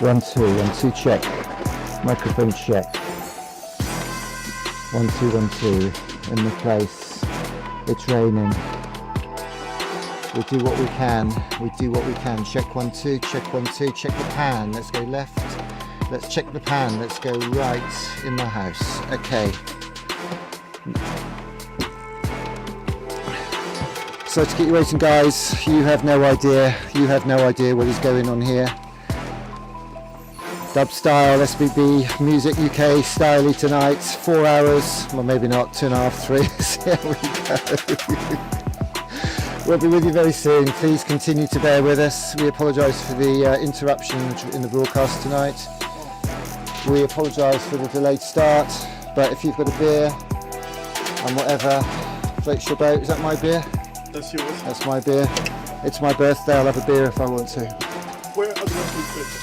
1 2 1 2 check. Microphone check. 1 2 1 2 in the place. It's raining. We do what we can. We do what we can. Check 1 2. Check 1 2. Check the pan. Let's go left. Let's check the pan. Let's go right in the house. Okay. So to keep you waiting, guys, you have no idea. You have no idea what is going on here. Dub style, SBB, music UK styly tonight. 4 hours, well maybe not, 2.5, 3. So here we go. We'll be with you very soon. Please continue to bear with us. We apologise for the interruption in the broadcast tonight. We apologise for the delayed start, but if you've got a beer and whatever floats your boat, is that my beer? That's yours. That's my beer. It's my birthday, I'll have a beer if I want to. Where are the rest of the bits?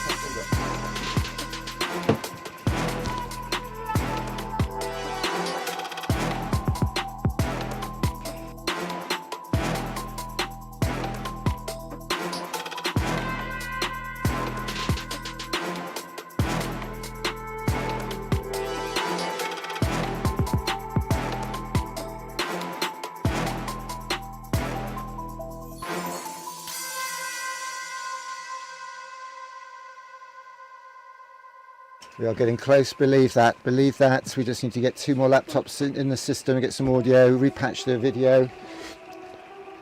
We are getting close, believe that. We just need to get 2 more laptops in the system, get some audio, repatch the video.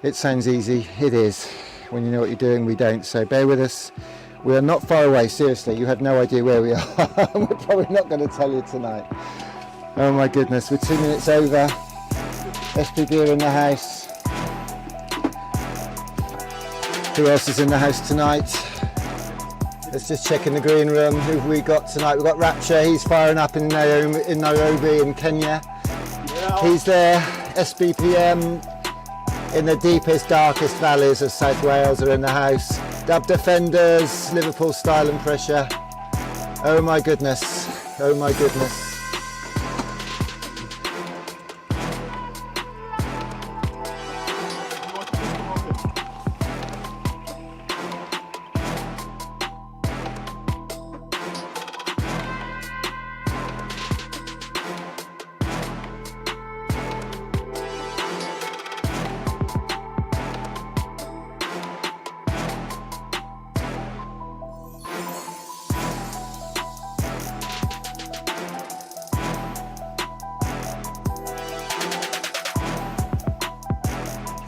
It sounds easy, it is. When you know what you're doing, we don't, so bear with us. We are not far away, seriously, you have no idea where we are. We're probably not going to tell you tonight. Oh my goodness, we're 2 minutes over. SPB are in the house. Who else is in the house tonight? Let's just check in the green room. Who have we got tonight? We've got Rapture, he's firing up in Nairobi in Kenya. Yeah. He's there. SBPM in the deepest, darkest valleys of South Wales are in the house. Dub Defenders, Liverpool Style and Pressure. Oh my goodness, oh my goodness.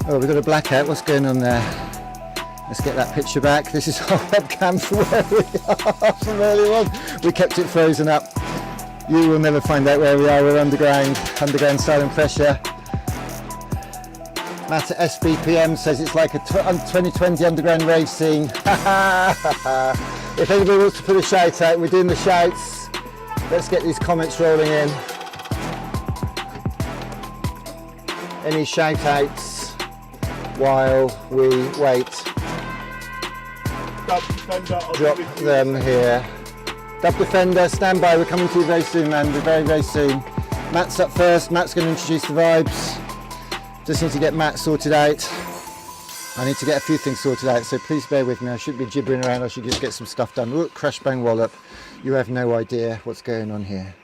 Oh, we've got a blackout. What's going on there? Let's get that picture back. This is our webcam from where we are from earlier on. We kept it frozen up. You will never find out where we are. We're underground Style and Pressure. Matt at SBPM says it's like a 2020 underground rave scene. If anybody wants to put a shout out, we're doing the shouts. Let's get these comments rolling in. Any shout outs while we wait? Drop them here. Dub Defender, stand by, we're coming to you very soon, man. We're very, very soon. Matt's up first. Matt's going to introduce the vibes. Just need to get Matt sorted out. I need to get a few things sorted out, so please bear with me. I shouldn't be gibbering around, I should just get some stuff done. Look, crash bang wallop. You have no idea what's going on here.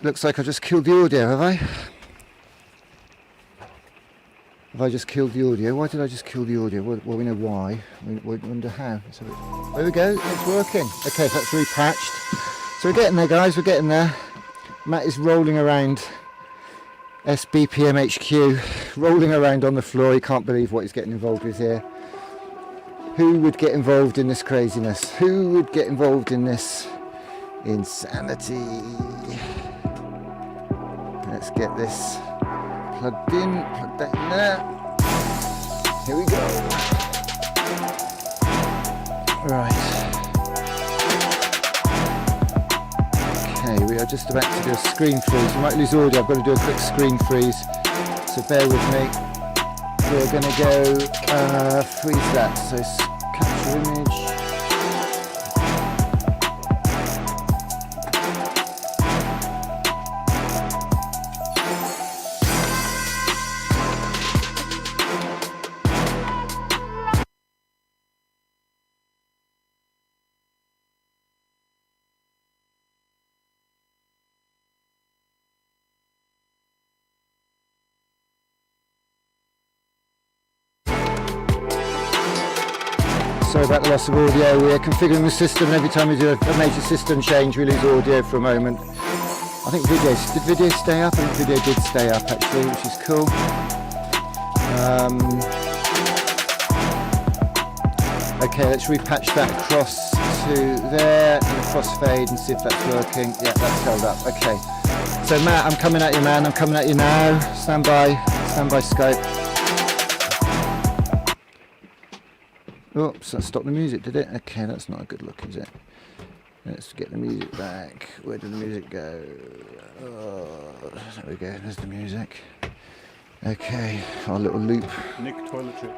Looks like I just killed the audio, have I? Have I just killed the audio? Why did I just kill the audio? Well, we know why. We wonder how. So there we go, it's working. Okay, so that's repatched. So we're getting there, guys, we're getting there. Matt is rolling around SBPM HQ, rolling around on the floor. He can't believe what he's getting involved with here. Who would get involved in this craziness? Who would get involved in this insanity? Let's get this plugged in, plug that in there. Here we go. Right. Okay, we are just about to do a screen freeze. We might lose audio, I've got to do a quick screen freeze. So bear with me. We're going to go freeze that. So capture image. Sorry about the loss of audio. We're configuring the system, and every time we do a major system change we lose audio for a moment. I think did video stay up? I think video did stay up actually, which is cool. Okay, let's repatch that across to there and crossfade and see if that's working. Yeah, that's held up. Okay. So Matt, I'm coming at you, man. I'm coming at you now. Stand by Skype. Oops, that stopped the music, did it? Okay, that's not a good look, is it? Let's get the music back. Where did the music go? Oh, there we go, there's the music. Okay, our little loop. Nick toiletry.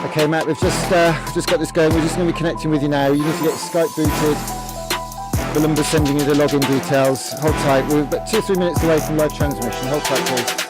Okay, Matt, we've just got this going. We're just going to be connecting with you now. You need to get Skype booted. The number's sending you the login details. Hold tight. We're about 2 or 3 minutes away from live transmission. Hold tight, please.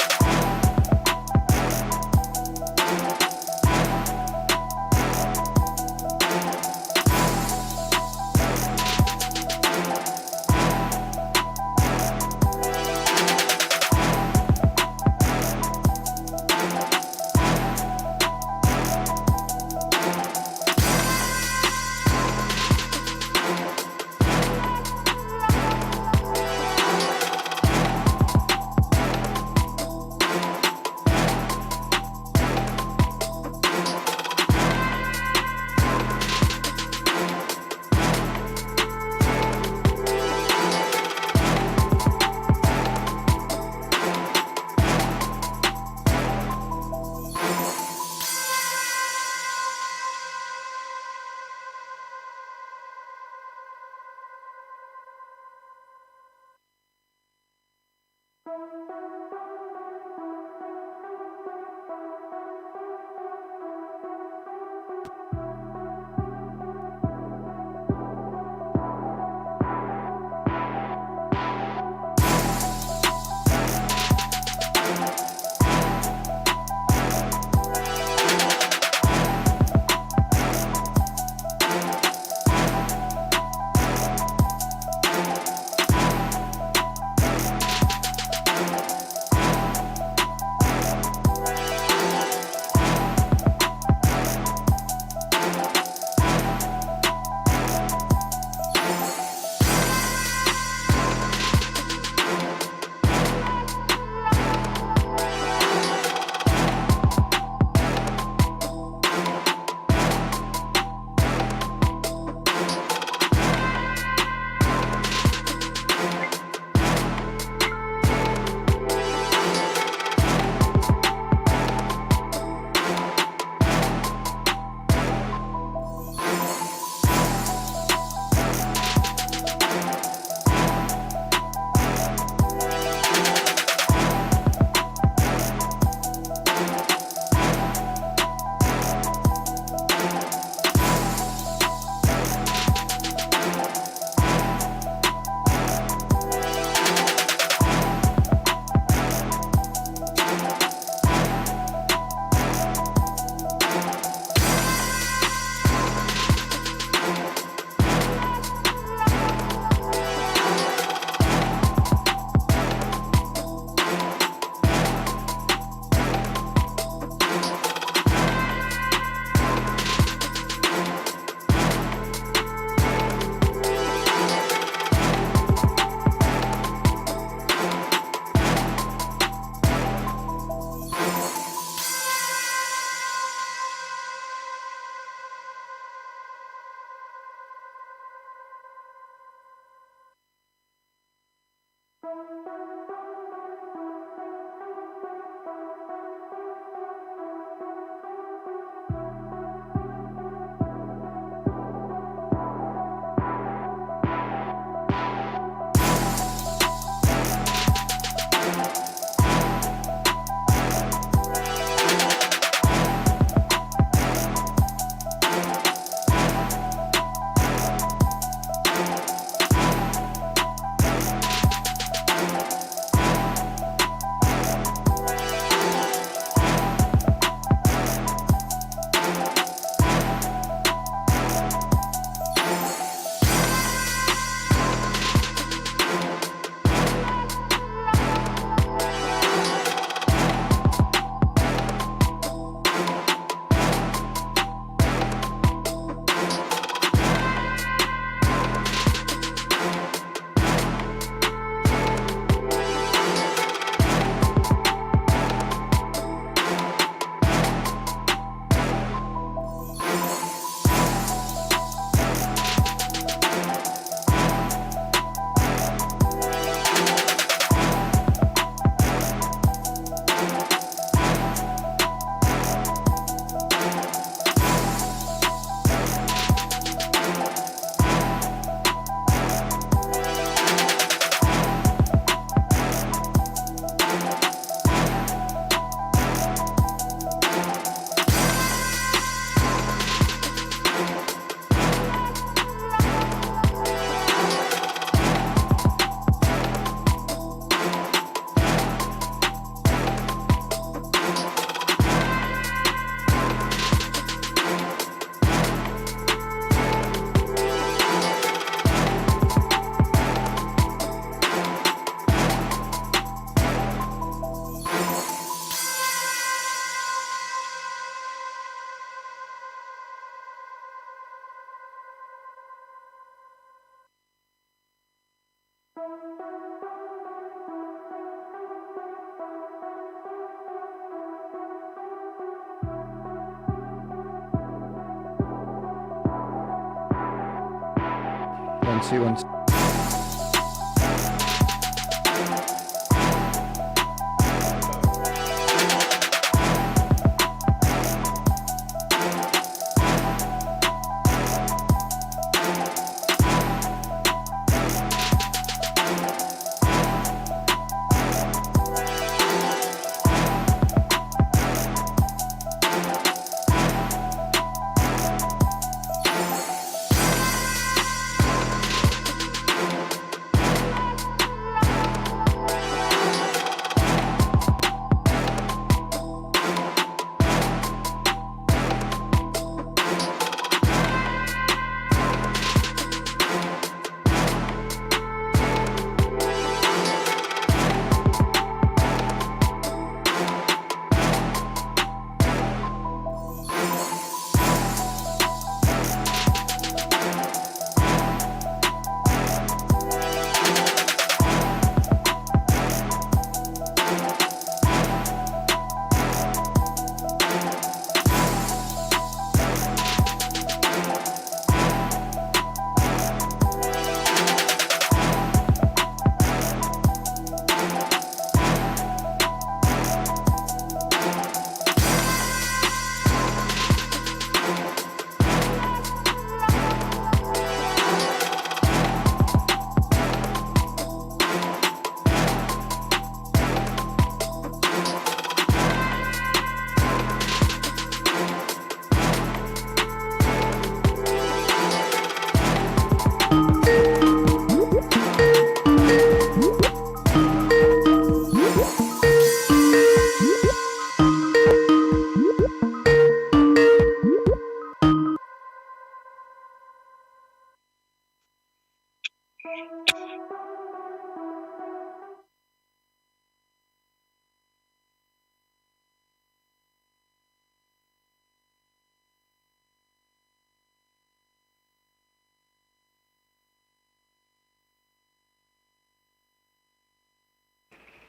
1, 2, 1, 2.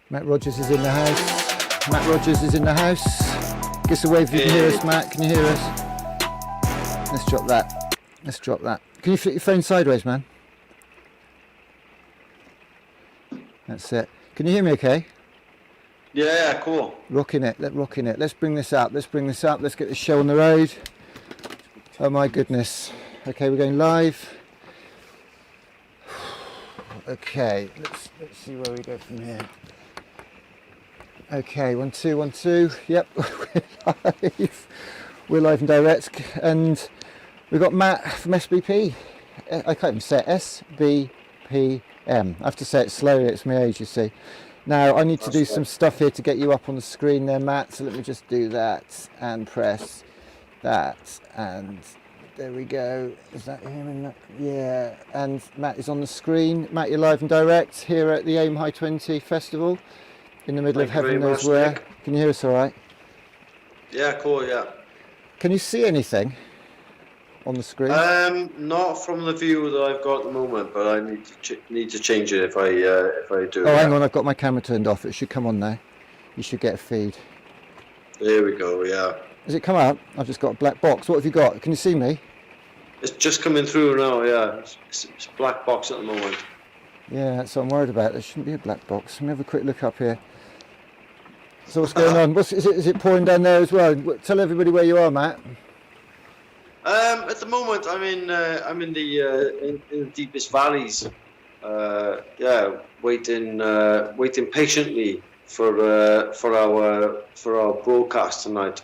Matt Rogers is in the house. Matt Rogers is in the house. Give us a wave if you can hear us, Matt. Can you hear us? Let's drop that. Let's drop that. Can you flip your phone sideways, man? That's it. Can you hear me okay? Yeah, cool. Rocking it. Rocking it. Let's bring this up. Let's bring this up. Let's get this show on the road. Oh my goodness. Okay, we're going live. Okay, let's see where we go from here. Okay, 1, 2, 1, 2. Yep, we're live. We're live and direct, and we've got Matt from SBP. I can't even say it. SBPM. I have to say it slowly. It's my age, you see. Now I need to do some stuff here to get you up on the screen there, Matt. So let me just do that and press that, and there we go. Is that him in that? Yeah. And Matt is on the screen. Matt, you're live and direct here at the AIM High 20 Festival in the middle of heaven knows where. Can you hear us all right? Yeah, cool, yeah. Can you see anything on the screen? Not from the view that I've got at the moment, but I need to change it if I do. Oh, hang on, I've got my camera turned off. It should come on now. You should get a feed. There we go, yeah. Has it come up? I've just got a black box. What have you got? Can you see me? It's just coming through now, yeah. It's a black box at the moment. Yeah, that's what I'm worried about. There shouldn't be a black box. Let me have a quick look up here. So what's going on? Is it pouring down there as well? Tell everybody where you are, Matt. At the moment, I'm in the deepest valleys. Waiting patiently for our broadcast tonight.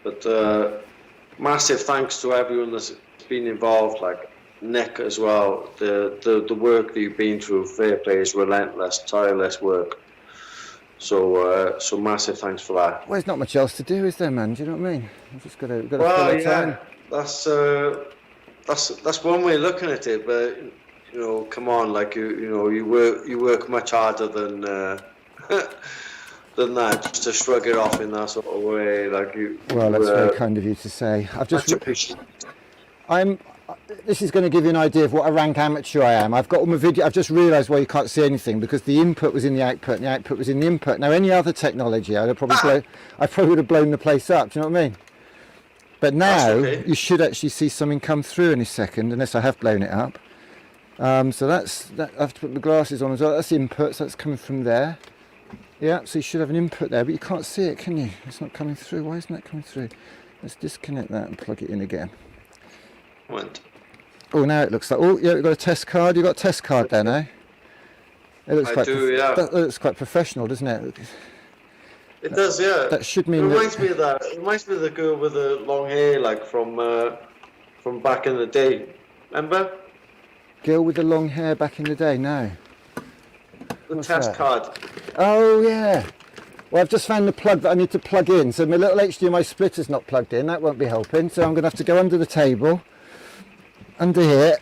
But massive thanks to everyone that's been involved, like Nick as well. The work that you've been through, fair play, is relentless, tireless work. So massive thanks for that. Well, there's not much else to do, is there, man? Do you know what I mean? I've just got to fill Well, the time. That's one way of looking at it, but you know, come on, like you work much harder than than that, just to shrug it off in that sort of way, like you. Well, that's very kind of you to say. This is going to give you an idea of what a rank amateur I am. I've got all my video. I've just realised why you can't see anything, because the input was in the output and the output was in the input. Now, any other technology, I probably would have blown the place up. Do you know what I mean? But now you should actually see something come through in a second, unless I have blown it up. So that's that. I have to put my glasses on as well. That's input, so that's coming from there. Yeah, so you should have an input there, but you can't see it, can you? It's not coming through. Why isn't that coming through? Let's disconnect that and plug it in again. Went. Oh, now it looks like. Oh, yeah, we've got a test card. You've got a test card there now. It looks I do, yeah. That looks quite professional, doesn't it? It does, yeah. That should It mean reminds me of that. It reminds me of the girl with the long hair, like from back in the day. Remember girl with the long hair back in the day. No. the What's test that? card? Oh yeah. Well, I've just found the plug that I need to plug in. So my little HDMI splitter's not plugged in. That won't be helping. So I'm going to have to go under the table. Under here.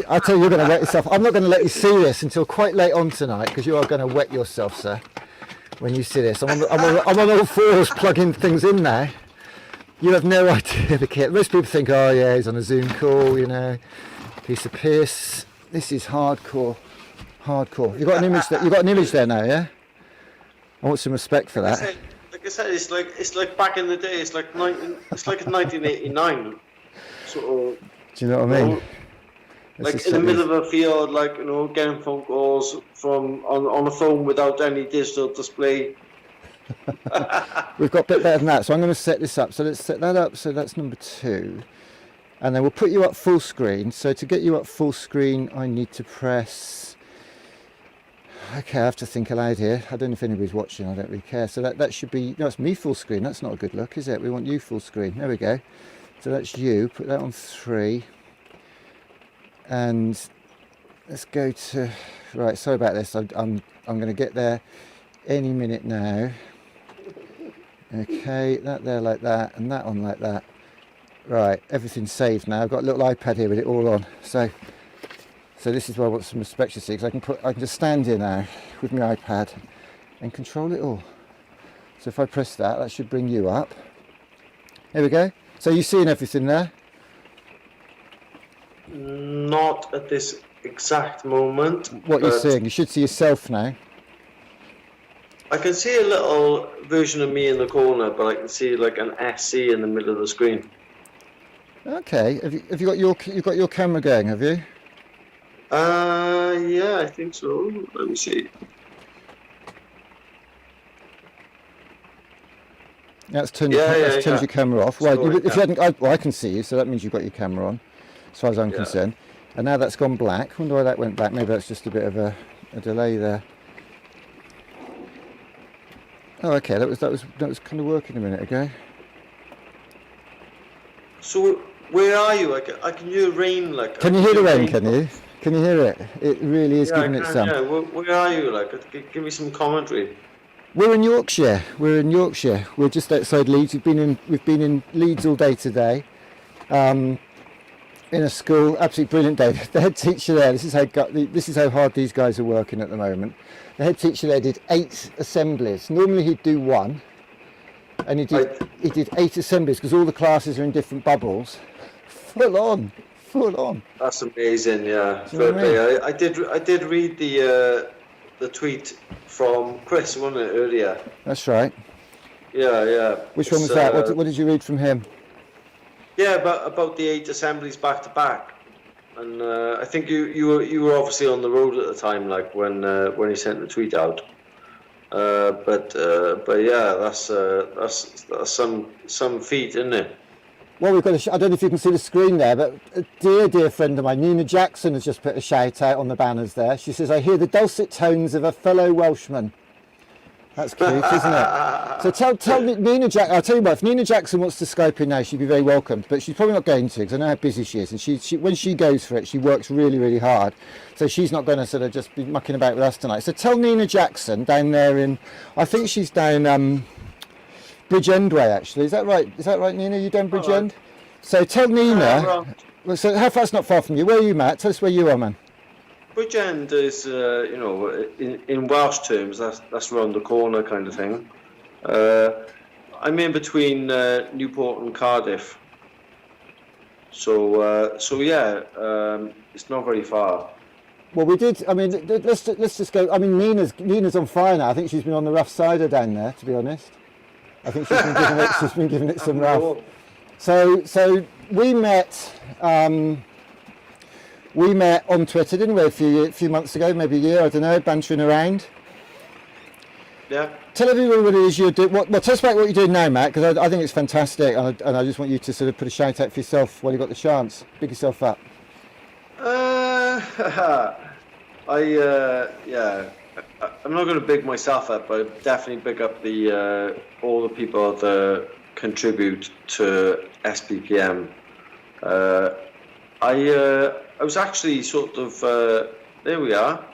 I tell you, you're going to wet yourself. I'm not going to let you see this until quite late on tonight, because you are going to wet yourself, sir, when you see this. I'm on all fours plugging things in now. You have no idea the kit. Most people think, oh yeah, he's on a Zoom call, you know, piece of piss. This is hardcore. Hardcore. You got an image there. You got an image there now, yeah? I want some respect for that. Like I said, it's like back in the day. It's like 1989. Sort of. Do you know what I mean? Like in the middle of a field, like, you know, getting phone calls from on a phone without any digital display. We've got a bit better than that, so I'm going to set this up. So let's set that up. So that's number 2, and then we'll put you up full screen. So to get you up full screen, I need to press. Okay, I have to think aloud here. I don't know if anybody's watching. I don't really care. So that should be. No, it's me full screen. That's not a good look, is it? We want you full screen. There we go. So that's you. Put that on 3, and let's go to. Right. Sorry about this. I'm going to get there any minute now. Okay, that there like that, and that on like that. Right, everything's saved now. I've got a little iPad here with it all on. So this is where I want some respect, you see, because I can just stand here now with my iPad and control it all. So if I press that, that should bring you up. There we go. So you're seeing everything there? Not at this exact moment. What you're seeing, you should see yourself now. I can see a little version of me in the corner, but I can see like an SC in the middle of the screen. Okay, have you got your camera going? Have you? Yeah, I think so. Let me see. That's turned your camera off. Right, if you hadn't, I can see you, so that means you've got your camera on, as far as I'm concerned. And now that's gone black. I wonder why that went black. Maybe that's just a bit of a delay there. Oh, okay. That was kind of working a minute ago. So where are you? I can hear rain. Like. Can you hear the rain? Can you? Can you hear it? It really is giving it some. Yeah. Where are you? Like, give me some commentary. We're in Yorkshire. We're just outside Leeds. We've been in Leeds all day today. In a school, absolutely brilliant day. The head teacher there. This is how hard these guys are working at the moment. The head teacher there did 8 assemblies. Normally he'd do 1, and he did 8 assemblies because all the classes are in different bubbles. Full on. That's amazing. Yeah. I did read the tweet from Chris, wasn't it, earlier? That's right. Yeah. Which one was that? What did you read from him? Yeah, about the 8 assemblies back to back, and I think you were obviously on the road at the time, like when he sent the tweet out. But yeah, that's some feat, isn't it? Well, we've got I don't know if you can see the screen there, but a dear friend of mine, Nina Jackson, has just put a shout out on the banners there. She says, "I hear the dulcet tones of a fellow Welshman." That's cute, isn't it? So tell Nina Jackson. I'll tell you what. If Nina Jackson wants to Skype in now, she'd be very welcome. But she's probably not going to, because I know how busy she is. And she when she goes for it, she works really, really hard. So she's not going to sort of just be mucking about with us tonight. So tell Nina Jackson down there in, I think she's down Bridgend Way, actually. Is that right? Is that right, Nina? You down Bridgend? So tell Nina. So how far's not far from you? Where are you, Matt? Tell us where you are, man. Bridgend is, in Welsh terms, that's around the corner kind of thing. I'm in between Newport and Cardiff, so yeah, it's not very far. Well, we did. I mean, let's just go. I mean, Nina's on fire now. I think she's been on the rough cider down there, to be honest. I think she's been giving it some rough. So we met. We met on Twitter, didn't we, a few months ago, maybe a year, I don't know, bantering around. Yeah. Tell everybody what it is you're doing. Well, tell us about what you're doing now, Matt, because I think it's fantastic, and I just want you to sort of put a shout out for yourself while you've got the chance. Big yourself up. I'm not going to big myself up, but definitely big up the all the people that contribute to SPPM. I was actually sort of there we are,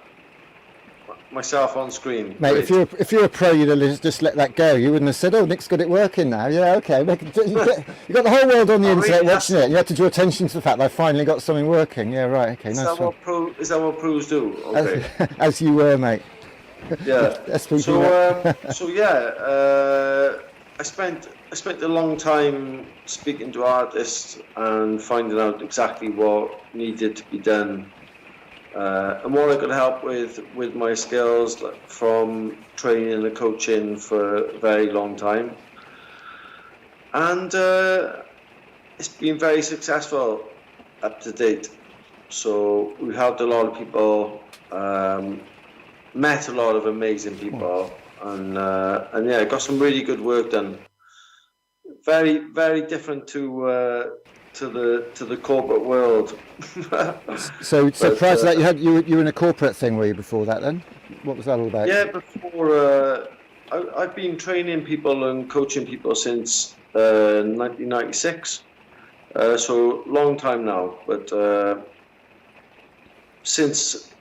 myself on screen. Mate, if you're a pro, you'd have just let that go. You wouldn't have said, "Oh, Nick's got it working now." Yeah, okay. You got the whole world on the internet watching it. You had to draw attention to the fact that I finally got something working. Yeah, right. Okay, is nice that one. is that what pros do? Okay. As you were, mate. Yeah. SPPM. So yeah, I spent a long time speaking to artists and finding out exactly what needed to be done. And what I could help with my skills, like, from training and coaching for a very long time. And it's been very successful up to date. So we helped a lot of people, met a lot of amazing people, and yeah, got some really good work done. Very, very different to the corporate world. So prior to that, you were in a corporate thing, were you, before that then? What was that all about? Yeah, before I've been training people and coaching people since 1996, so long time now. But since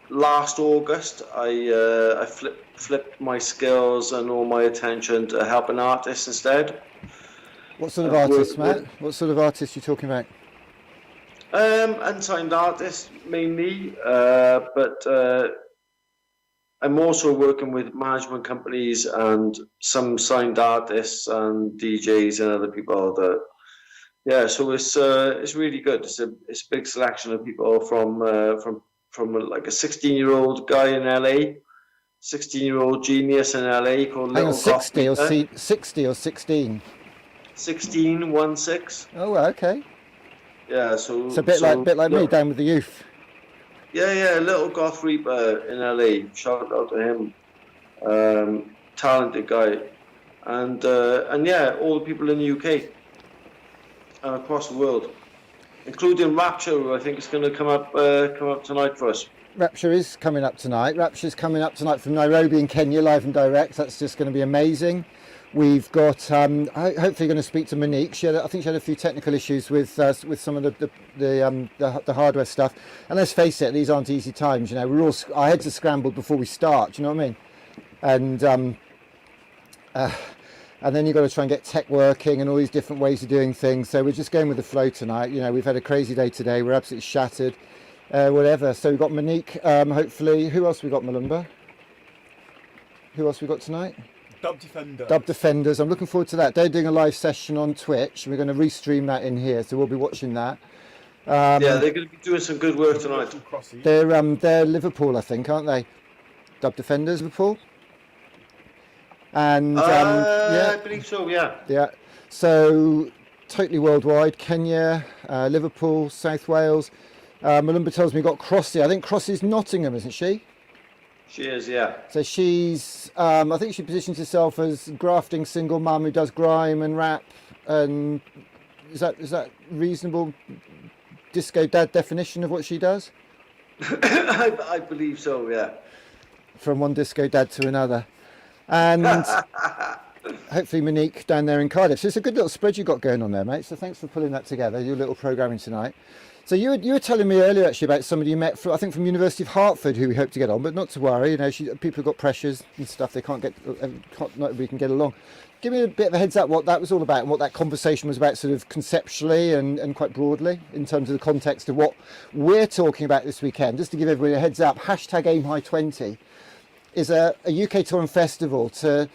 last August, I flipped my skills and all my attention to helping artists instead. What sort of artists, Matt? What sort of artists are you talking about? Unsigned artists mainly, but I'm also working with management companies and some signed artists and DJs and other people that. Yeah, so it's really good. It's a big selection of people from like a 16-year-old guy in LA, 16-year-old genius in LA called Little 60 or 60 or 16. 16. Oh, okay. Yeah, so it's a bit like me down with the youth. Yeah, Little Goth Reaper in LA. Shout out to him. Talented guy, and yeah, all the people in the UK and across the world, including Rapture, who I think is going to come up tonight for us. Rapture is coming up tonight. Rapture's coming up tonight from Nairobi in Kenya, live and direct. That's just going to be amazing. We've got hopefully going to speak to Monique. I think she had a few technical issues with some of the hardware stuff. And let's face it, these aren't easy times. You know, our heads are scrambled before we start. Do you know what I mean? And then you've got to try and get tech working and all these different ways of doing things. So we're just going with the flow tonight. You know, we've had a crazy day today. We're absolutely shattered. Whatever. So we've got Monique. Hopefully, who else we got, Malumba? Who else we got tonight? Dub Defenders. I'm looking forward to that. They're doing a live session on Twitch. We're going to restream that in here, so we'll be watching that. Yeah, they're going to be doing some good work tonight. They're Liverpool, I think, aren't they? Dub Defenders, Liverpool. And yeah, I believe so. Yeah. Yeah. So totally worldwide. Kenya, Liverpool, South Wales. Malumba tells me we've got Crossy. I think Crossy's Nottingham, isn't she? She is, yeah. So she's, I think she positions herself as grafting single mum who does grime and rap. And is that reasonable disco dad definition of what she does? I believe so, yeah. From one disco dad to another. And hopefully Monique down there in Cardiff. So it's a good little spread you've got going on there, mate. So thanks for pulling that together, your little programming tonight. So you were telling me earlier actually about somebody you met, I think from University of Hertford, who we hope to get on, but not to worry. You know, people have got pressures and stuff. They can't not everybody can get along. Give me a bit of a heads up what that was all about and what that conversation was about, sort of conceptually and quite broadly in terms of the context of what we're talking about this weekend. Just to give everybody a heads up, #AimHigh20 is a UK tour and festival to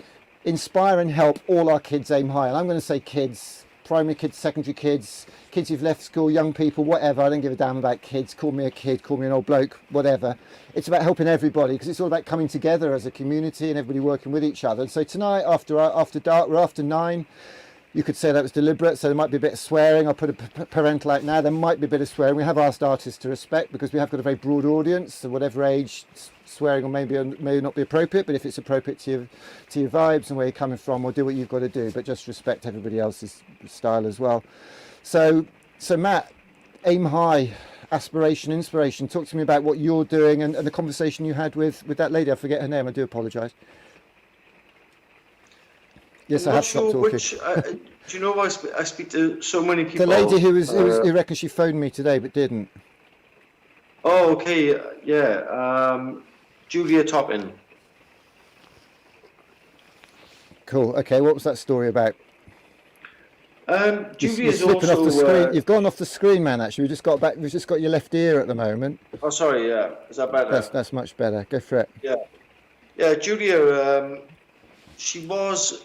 inspire and help all our kids aim high. And I'm going to say kids, primary kids, secondary kids, kids who've left school, young people, whatever. I don't give a damn about kids. Call me a kid, call me an old bloke, whatever. It's about helping everybody because it's all about coming together as a community and everybody working with each other. And so tonight, after dark, we're after 9. You could say that was deliberate, so there might be a bit of swearing. I'll put a parental out now. There might be a bit of swearing. We have asked artists to respect, because we have got a very broad audience, so whatever age, swearing may not be appropriate, but if it's appropriate to your vibes and where you're coming from, we'll do what you've got to do, but just respect everybody else's style as well. So Matt, aim high, aspiration, inspiration. Talk to me about what you're doing and the conversation you had with that lady. I forget her name. I do apologise. Yes, I have stopped talking. Do you know I speak to so many people? The lady who reckons she phoned me today but didn't. Oh, okay, yeah. Julia Toppin. Cool. Okay, what was that story about? Julia's you're slipping also. Off the screen. You've gone off the screen, man. Actually, we've just got your left ear at the moment. Oh, sorry. Yeah, is that better? That's much better. Go for it. Yeah. Julia. She was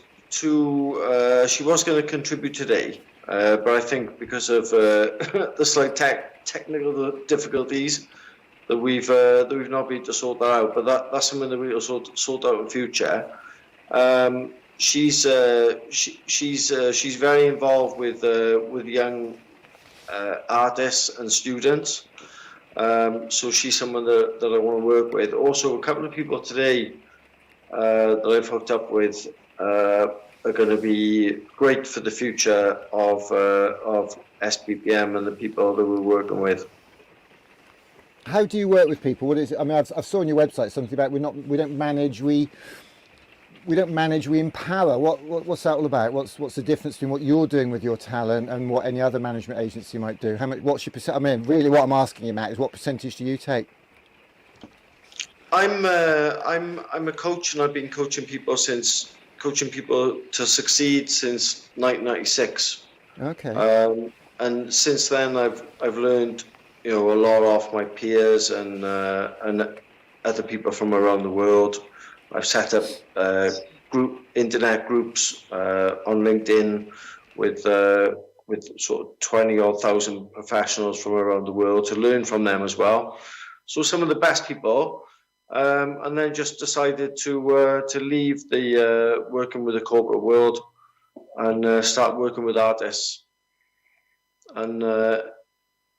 going to contribute today, but I think because of the slight technical difficulties that we've not been able to sort that out. But that's something that we'll sort out in future. She's very involved with young artists and students. So she's someone that I want to work with. Also, a couple of people today that I've hooked up with are going to be great for the future of SBPM and the people that we're working with. How do you work with people? What is it? I mean, I've saw on your website something about we don't manage, we empower. What's that all about? What's the difference between what you're doing with your talent and what any other management agency might do? What's your percent? I mean, really, what I'm asking you, Matt, is what percentage do you take? I'm a coach, and I've been coaching people to succeed since 1996. Okay. And since then, I've learned, a lot off my peers and other people from around the world. I've set up internet groups on LinkedIn with sort of 20,000 professionals from around the world to learn from them as well. So some of the best people. And then just decided to leave the working with the corporate world and start working with artists, and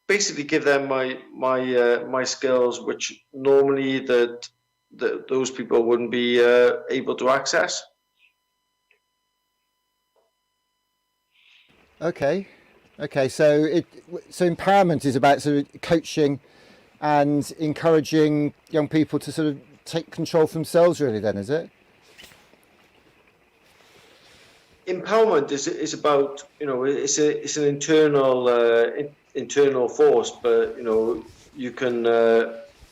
basically give them my skills, which normally those people wouldn't be able to access. Okay. So empowerment is about sort of coaching and encouraging young people to sort of take control for themselves, really, then, is it? Empowerment is about, it's an internal force, but, you can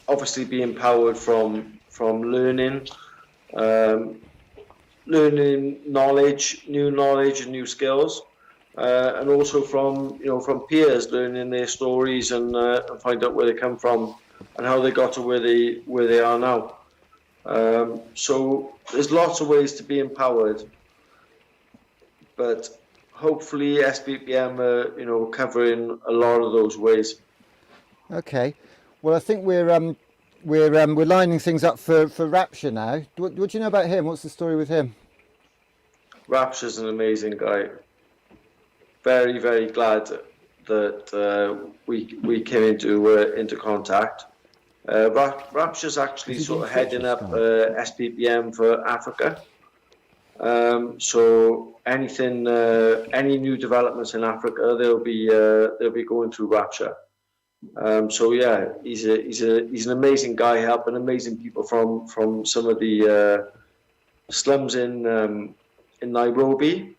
obviously be empowered from learning knowledge, new knowledge and new skills. And also from peers, learning their stories and find out where they come from and how they got to where they are now. So there's lots of ways to be empowered, but hopefully SBPM are covering a lot of those ways. Okay, well I think we're lining things up for Rapture now. What do you know about him? What's the story with him? Rapture's an amazing guy. Very, very glad that we came into contact. Rapture's actually sort of heading up SBPM for Africa. So anything, any new developments in Africa, they'll be going through Rapture. So yeah, he's an amazing guy, helping amazing people from some of the slums in Nairobi.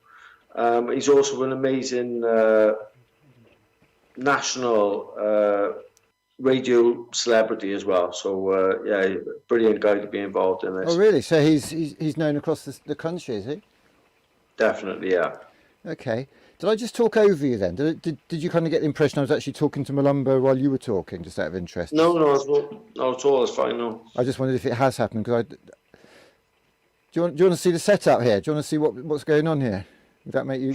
He's also an amazing national radio celebrity as well. So yeah, brilliant guy to be involved in this. Oh really? So he's known across the country, is he? Definitely, yeah. Okay. Did I just talk over you then? Did you kind of get the impression I was actually talking to Malumba while you were talking, just out of interest? No, not at all. It's fine. No. I just wondered if it has happened because do you want to see the setup here? Do you want to see what's going on here? Would that make you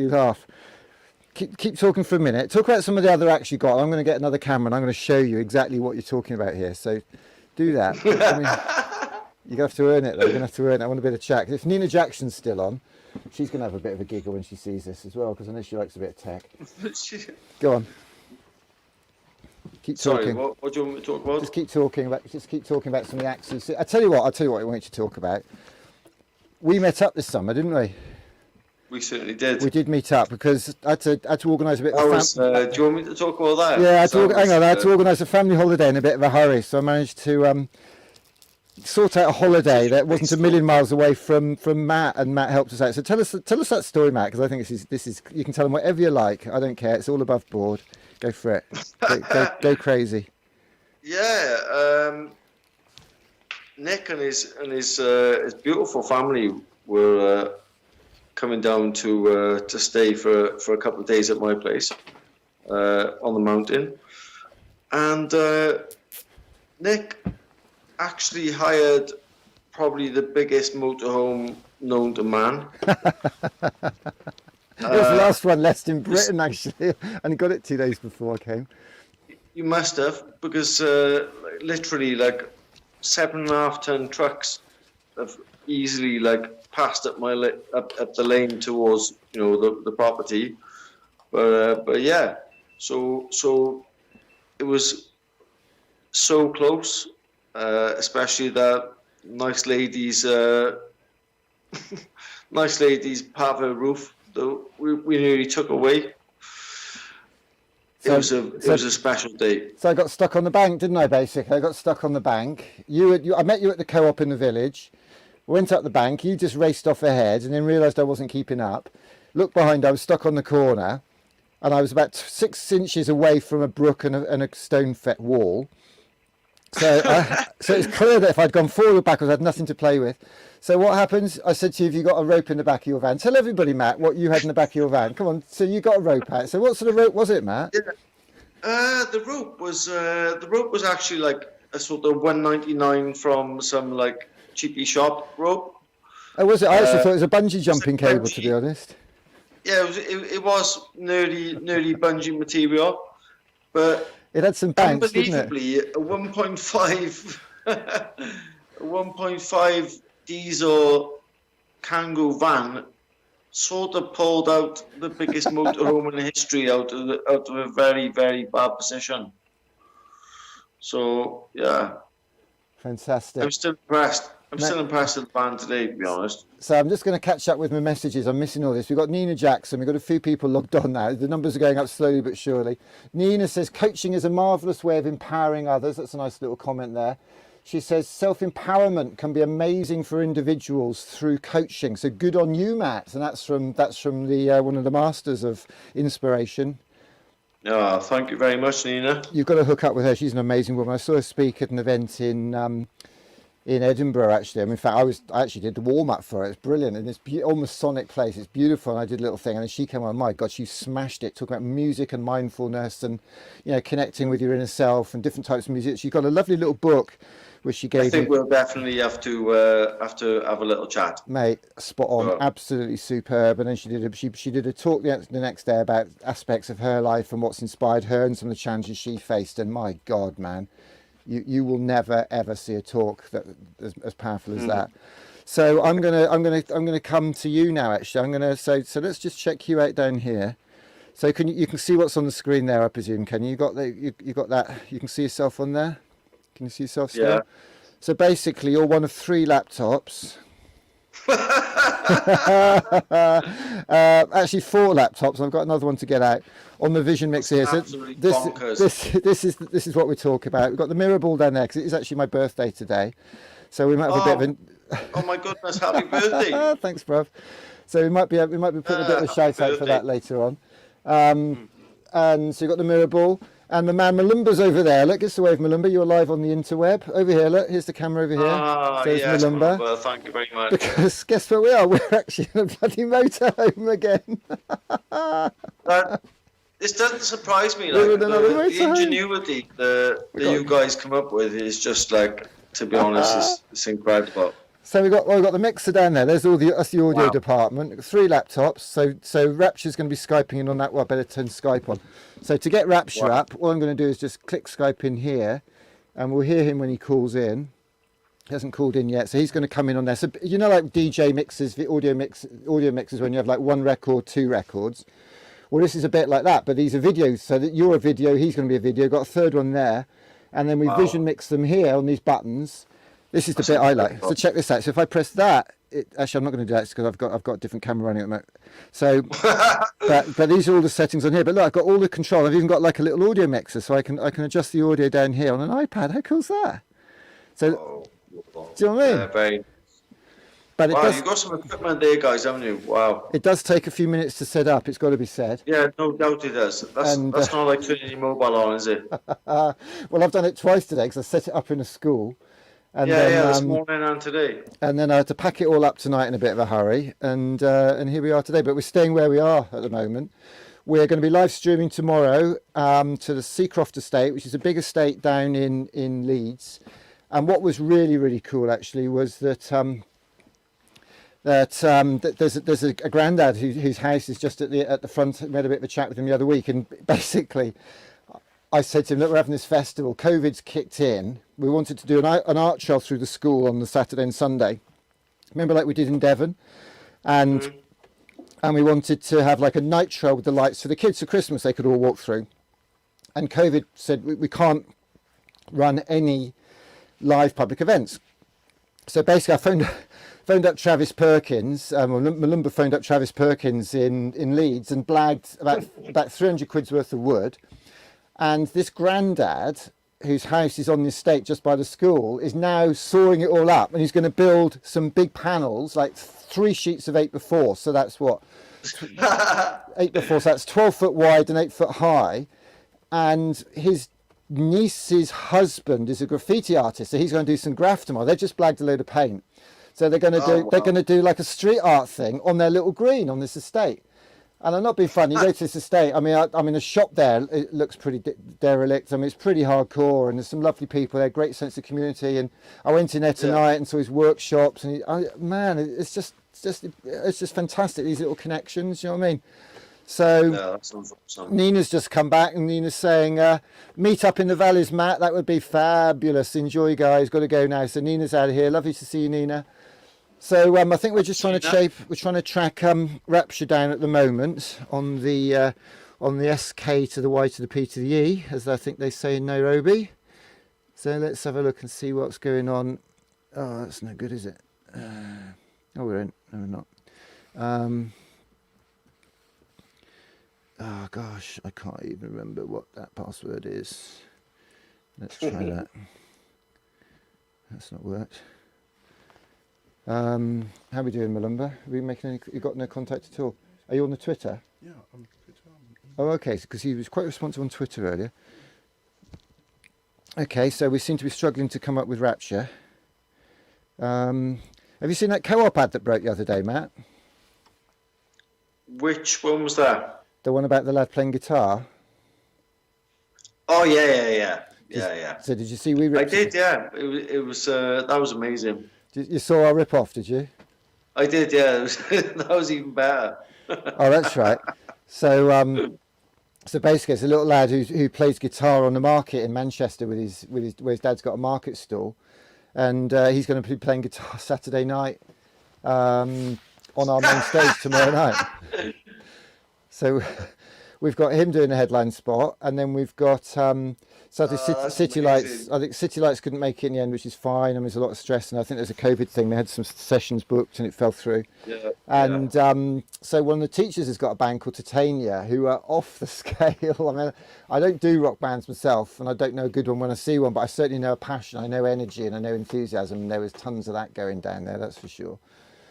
laugh? Keep talking for a minute. Talk about some of the other acts you got. I'm going to get another camera and I'm going to show you exactly what you're talking about here. So do that. I mean, you have to earn it though. You're going to have to earn it. I want a bit of chat. If Nina Jackson's still on, She's going to have a bit of a giggle when she sees this as well, because I know she likes a bit of tech. Go on. Keep Sorry, talking. what do you want me to talk about? Just keep talking about some of the acts. I tell you what I want you to talk about. We met up this summer, didn't we? We certainly did. We did meet up because I had to organise a bit. Do you want me to talk about that? Yeah, I had to organise a family holiday in a bit of a hurry, so I managed to sort out a holiday that wasn't a million miles away from Matt, and Matt helped us out. So tell us that story, Matt, because I think this is you can tell them whatever you like. I don't care. It's all above board. Go for it. Go crazy. Yeah, Nick and his beautiful family were coming down to stay for a couple of days at my place on the mountain, and Nick actually hired probably the biggest motorhome known to man. It was the last one left in Britain, actually, and he got it 2 days before I came. You must have, because literally 7.5 ton trucks have easily passed up up the lane towards the property, but yeah, so it was so close, especially that nice lady's pavo roof that we nearly took away. It was a special day. So I got stuck on the bank, didn't I? Basically, I got stuck on the bank. I met you at the co-op in the village. Went up the bank. You just raced off ahead, and then realised I wasn't keeping up. Looked behind. I was stuck on the corner, and I was about 6 inches away from a brook and a stone-fet wall. So it's clear that if I'd gone forward or backwards, I had nothing to play with. So what happens? I said to you, have you got a rope in the back of your van? Tell everybody, Matt, what you had in the back of your van. Come on. So you got a rope out. So what sort of rope was it, Matt? Yeah. The rope was actually a sort of 199 from some cheapy shop rope. Oh, was it? I actually thought it was a bungee jumping cable, to be honest. Yeah, it was nearly bungee material, but it had some banks, didn't it? Unbelievably, a 1.5 diesel Kangoo van sort of pulled out the biggest motorhome in history out of a very, very bad position. So yeah, fantastic. I'm still impressed. Still impressed with the band today, to be honest. So I'm just going to catch up with my messages. I'm missing all this. We've got Nina Jackson. We've got a few people logged on now. The numbers are going up slowly but surely. Nina says, coaching is a marvellous way of empowering others. That's a nice little comment there. She says, self-empowerment can be amazing for individuals through coaching. So good on you, Matt. And that's from the one of the masters of inspiration. Oh, thank you very much, Nina. You've got to hook up with her. She's an amazing woman. I saw her speak at an event in Edinburgh, actually. I mean, in fact, I actually did the warm-up for it. It's brilliant. And it's almost sonic place. It's beautiful. And I did a little thing. And then she came on, my God, she smashed it, talking about music and mindfulness and, connecting with your inner self and different types of music. She's got a lovely little book which she gave. I think we'll definitely have to have a little chat. Mate, spot on. Oh. Absolutely superb. And then she did a talk the next day about aspects of her life and what's inspired her and some of the challenges she faced. And my God, man. You will never ever see a talk that as powerful as that. So I'm gonna come to you now. Actually, so let's just check you out down here. So you can see what's on the screen there, I presume. Can you? You got that? You can see yourself on there. Can you see yourself still? Yeah. So basically, you're one of 3 laptops. Actually 4 laptops. I've got another one to get out on the Vision Mixer here. So this is what we talk about. We've got the mirror ball down there because it is actually my birthday today, so we might have a bit of oh my goodness, happy birthday! Thanks, bruv. So we might be putting a bit of a shout out for that later on. And so you've got the mirror ball. And the man Malumba's over there. Look, it's the wave, Malumba. You're live on the interweb. Over here, look. Here's the camera over here. There's yes, Malumba. Thank you very much. Because guess where we are? We're actually in a bloody motorhome again. This doesn't surprise me. The ingenuity that you guys come up with is just to be honest, it's incredible. So we've got the mixer down there. That's the audio department. 3 laptops. So Rapture's going to be Skyping in on that. Well, I better turn Skype on. So to get Rapture up, all I'm going to do is just click Skype in here, and we'll hear him when he calls in. He hasn't called in yet, so he's going to come in on there. So you know, like DJ mixes, the audio mixes when you have like one record, two records. Well, this is a bit like that, but these are videos, so that you're a video, he's going to be a video. Got a third one there, and then we vision mix them here on these buttons. This is the bit I like. So check this out. So if I press that, actually I'm not going to do that because I've got a different camera running at the moment. So, but these are all the settings on here. But look, I've got all the control. I've even got like a little audio mixer, so I can adjust the audio down here on an iPad. How cool's that? So, do you know what I mean? Yeah, very. But it Wow, does. you've got some equipment there, guys, haven't you? Wow. It does take a few minutes to set up. It's got to be said. Yeah, no doubt it does. That's not like turning your mobile on, is it? Well, I've done it twice today because I set it up in a school. And Yeah, then, this morning and today. And then I had to pack it all up tonight in a bit of a hurry, and here we are today. But we're staying where we are at the moment. We're going to be live streaming tomorrow to the Seacroft Estate, which is a big estate down in Leeds. And what was really, really cool actually was that there's a granddad whose house is just at the front. We had a bit of a chat with him the other week, and basically I said to him, look, we're having this festival. COVID's kicked in. We wanted to do an art show through the school on the Saturday and Sunday. Remember, like we did in Devon, and we wanted to have like a night show with the lights for the kids for Christmas. They could all walk through. And COVID said we can't run any live public events. So basically, I phoned up Travis Perkins. Malumba phoned up Travis Perkins in Leeds and blagged about 300 quid's worth of wood. And this granddad, whose house is on the estate just by the school, is now sawing it all up, and he's going to build some big panels, like 3 sheets of 8x4. So that's what 8x4. So that's 12 foot wide and 8 foot high. And his niece's husband is a graffiti artist, so he's going to do some graff tomorrow. They've just blagged a load of paint, so they're going to do they're going to do like a street art thing on their little green on this estate. And I'm not being funny. You go to this estate. I mean, I'm in a shop there. It looks pretty derelict. I mean, it's pretty hardcore, and there's some lovely people there. Great sense of community. And I went in there tonight and saw his workshops. And man, it's just fantastic. These little connections. You know what I mean? So that sounds awesome. Nina's just come back, and Nina's saying, "Meet up in the valleys, Matt. That would be fabulous. Enjoy, guys. Got to go now." So Nina's out of here. Lovely to see you, Nina. So I think we're just trying to track Rapture down at the moment on the SK to the Y to the P to the E, as I think they say in Nairobi. So let's have a look and see what's going on. Oh, that's no good, is it? Oh, we're in. No, we're not. Oh gosh, I can't even remember what that password is. Let's try that. That's not worked. How are we doing, Malumba? Are we making any? You got no contact at all? Are you on the Twitter? Yeah, I'm Twitter. Oh, okay. Because he was quite responsive on Twitter earlier. Okay, so we seem to be struggling to come up with Rapture. Have you seen that Co-op ad that broke the other day, Matt? Which one was that? The one about the lad playing guitar. Oh yeah. So did you see we ripped? I did, yeah. It was that was amazing. You saw our rip-off, did you? I did, yeah. That was even better. Oh, that's right. So, so basically, it's a little lad who plays guitar on the market in Manchester where his dad's got a market stall, and he's going to be playing guitar Saturday night on our main stage tomorrow night. So we've got him doing a headline spot, and then we've got City Lights. I think City Lights couldn't make it in the end, which is fine. I mean, there's a lot of stress, and I think there's a COVID thing. They had some sessions booked, and it fell through. Yeah. And so one of the teachers has got a band called Titania, who are off the scale. I mean, I don't do rock bands myself, and I don't know a good one when I see one, but I certainly know a passion. I know energy, and I know enthusiasm. And there was tons of that going down there, that's for sure.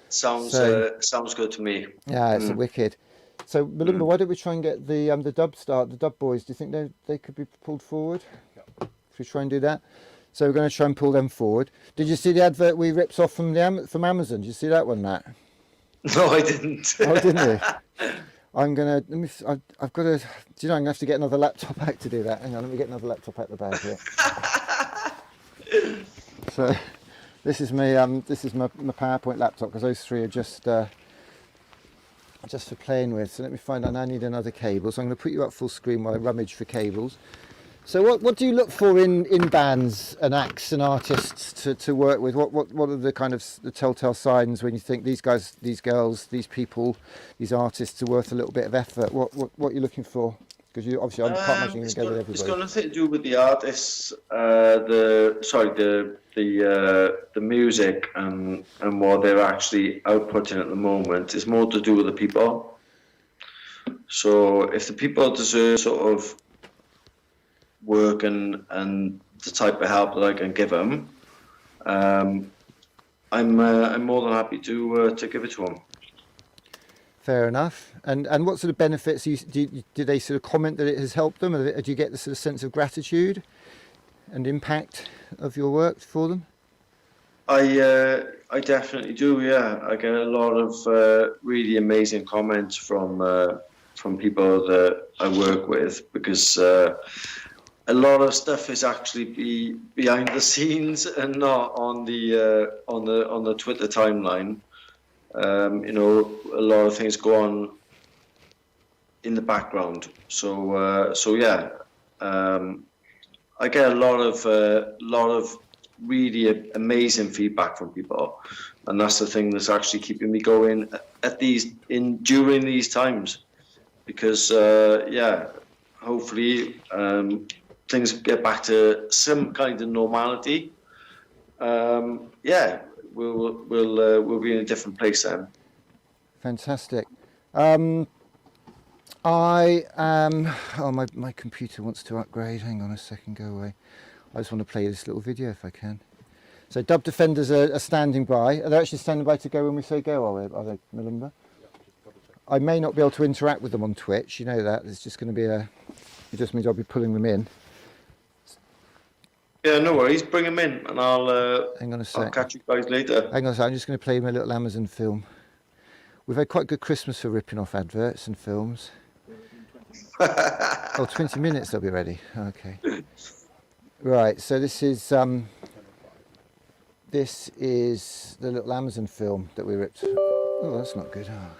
Sounds good to me. Yeah, it's wicked. So, Malumba, why don't we try and get the dub boys? Do you think they could be pulled forward? Yeah. If we try and do that? So we're going to try and pull them forward. Did you see the advert we ripped off from Amazon? Did you see that one, Matt? No, I didn't. Oh, didn't you? I've got to, do you know, I'm going to have to get another laptop out to do that. Hang on, let me get another laptop out the bag here. So, this is my PowerPoint laptop, because those three are just for playing with. So let me find out. I need another cable, so I'm going to put you up full screen while I rummage for cables. So what do you look for in bands and acts and artists to work with? What are the kind of the telltale signs when you think these guys, these girls, these people, these artists are worth a little bit of effort? What are you looking for? Because you obviously, I can't imagine you're going to go with It's everybody. got nothing to do with the artists, the music and what they're actually outputting at the moment. It's more to do with the people. So if the people deserve sort of work and the type of help that I can give them, I'm more than happy to give it to them. Fair enough. And what sort of benefits do they sort of comment that it has helped them? Or do you get the sort of sense of gratitude and impact of your work for them? I definitely do. Yeah, I get a lot of really amazing comments from people that I work with, because a lot of stuff is actually behind the scenes and not on the Twitter timeline. You know, a lot of things go on in the background. So yeah, I get a lot of really amazing feedback from people, and that's the thing that's actually keeping me going during these times, because yeah, hopefully things get back to some kind of normality. Yeah, we'll be in a different place then. Fantastic. I am. Oh, my computer wants to upgrade. Hang on a second. Go away. I just want to play this little video if I can. So Dub Defenders are standing by. Are they actually standing by to go when we say go? Are they, Melinda? I may not be able to interact with them on Twitch. You know that. It's just going to be It just means I'll be pulling them in. Yeah, no worries. Bring them in, and Hang on a sec. I'll catch you guys later. Hang on a sec. I'm just going to play my little Amazon film. We've had quite good Christmas for ripping off adverts and films. Oh, 20 minutes they'll be ready. Okay. Right, so this is the little Amazon film that we ripped. Oh, that's not good. Oh.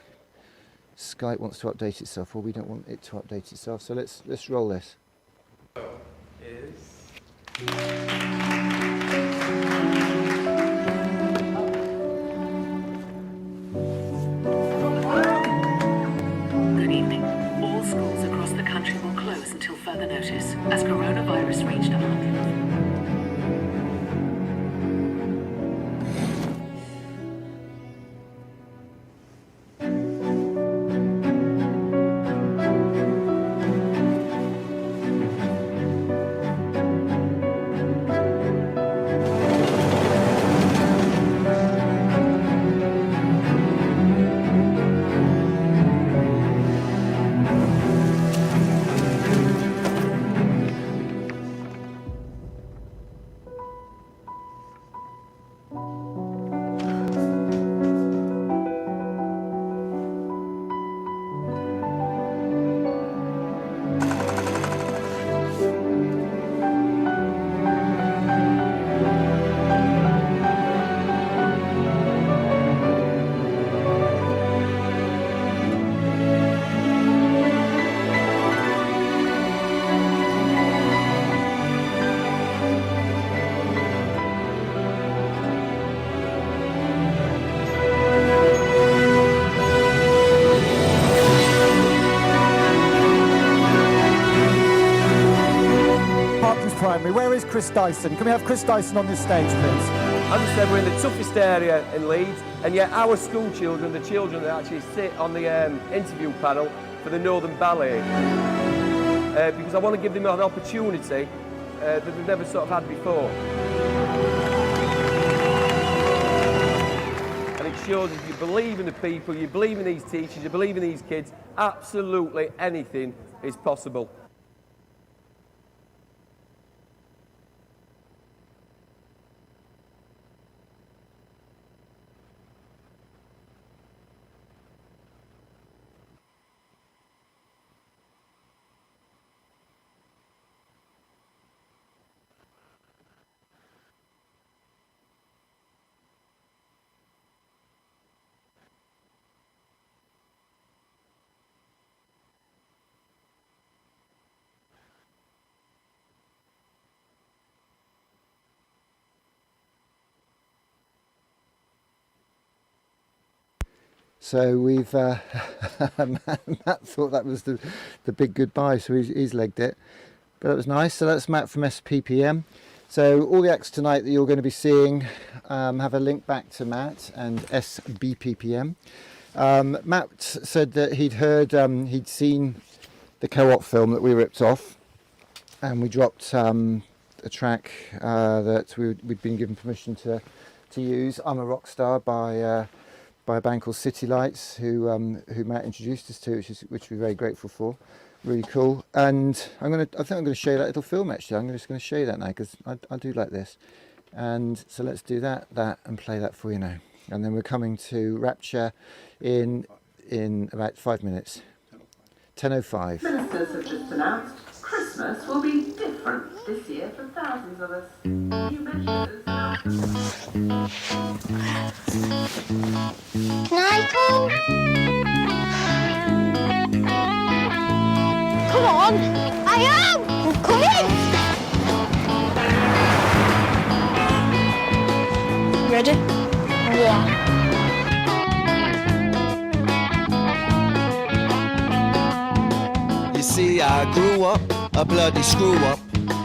Skype wants to update itself, or we don't want it to update itself. So let's roll this. Good evening. All schools across the country will close until further notice, as coronavirus reached 100. Primary. Where is Chris Dyson? Can we have Chris Dyson on this stage, please? As I said, we're in the toughest area in Leeds, and yet our school children, the children that actually sit on the interview panel for the Northern Ballet, because I want to give them an opportunity that they've never sort of had before. And it shows if you believe in the people, you believe in these teachers, you believe in these kids, absolutely anything is possible. So we've Matt thought that was the big goodbye, so he's legged it. But that was nice. So that's Matt from SPPM. So all the acts tonight that you're going to be seeing have a link back to Matt and SBPPM. Matt said that he'd seen the Co-op film that we ripped off, and we dropped a track that we'd been given permission to use. I'm a Rock Star by a band called City Lights, who Matt introduced us to, which we're very grateful for. Really cool. And I think I'm going to show you that little film actually. I'm just going to show you that now because I do like this. And so let's do that, and play that for you now. And then we're coming to Rapture in about 5 minutes. 10:05. Ministers have just announced Christmas will be different this year for thousands of us. New measures now. Michael? Come on! I am! I'm coming! Ready? Yeah. You see, I grew up a bloody screw up.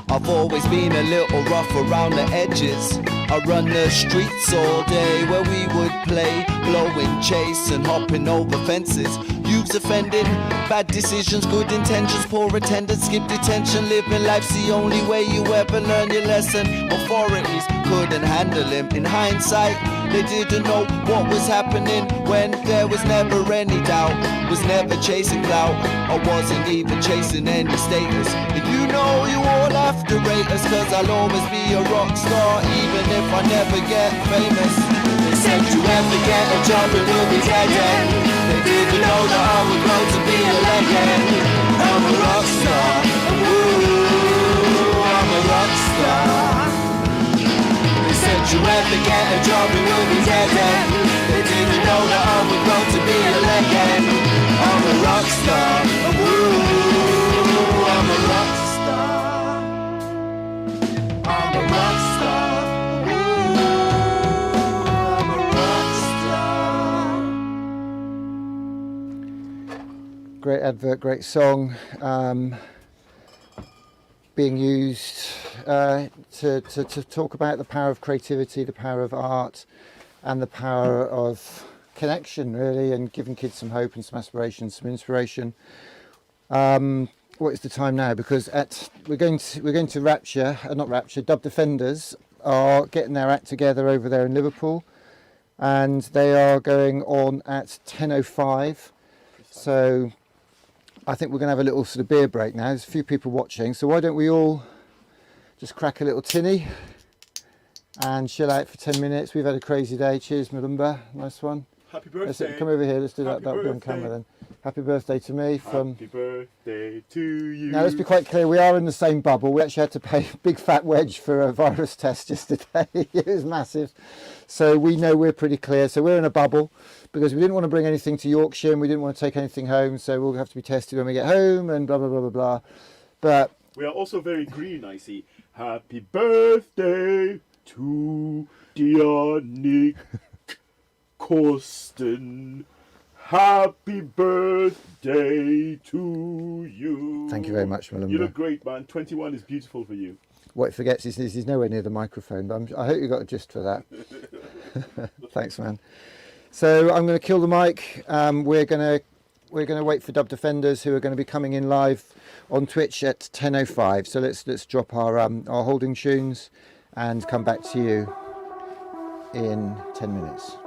I've always been a little rough around the edges. I run the streets all day where we would play, blowing chase and hopping over fences. Youths offended, bad decisions, good intentions, poor attendance, skip detention. Living life's the only way you ever learn your lesson. Authorities couldn't handle him. In hindsight, they didn't know what was happening when there was never any doubt. Was never chasing clout, I wasn't even chasing any status. And you know you all have to rate us, cause I'll always be a rock star, even if I never get famous. They said you ever get a job and you'll be dead end. They didn't know that I would grow to be a legend. I'm a rock star, ooh, I'm a rock star. They said you ever get a job and you'll be dead end. They didn't know that I would grow to be a legend. I'm a rock star, ooh, I'm a rock star. I'm a rock star, ooh, I'm a rock star. Great advert, great song. Being used to talk about the power of creativity, the power of art, and the power of connection, really, and giving kids some hope and some aspiration, some inspiration. What is the time now? Because we're going to Rapture, not Rapture. Dub Defenders are getting their act together over there in Liverpool, and they are going on at 10:05. So I think we're going to have a little sort of beer break now. There's a few people watching, so why don't we all just crack a little tinny and chill out for 10 minutes. We've had a crazy day. Cheers, Malumba. Nice one. Happy birthday. Come over here. Let's do that. Happy That'll be on birthday. camera then. Happy birthday to me from... Happy birthday to you. Now, let's be quite clear. We are in the same bubble. We actually had to pay a big fat wedge for a virus test just today. It was massive. So we know we're pretty clear. So we're in a bubble because we didn't want to bring anything to Yorkshire and we didn't want to take anything home. So we'll have to be tested when we get home and blah, blah, blah, blah, blah. But We are also very green, I see. Happy birthday to dear Nick Corsten. Happy birthday to you. thank you very much, Malumba. You look great, man. 21 is beautiful for you. What he forgets is he's nowhere near the microphone, but I hope you got a gist for that. Thanks, man. So I'm going to kill the mic. We're going to wait for Dub Defenders, who are going to be coming in live on Twitch at 10:05. So let's drop our holding tunes and come back to you in 10 minutes.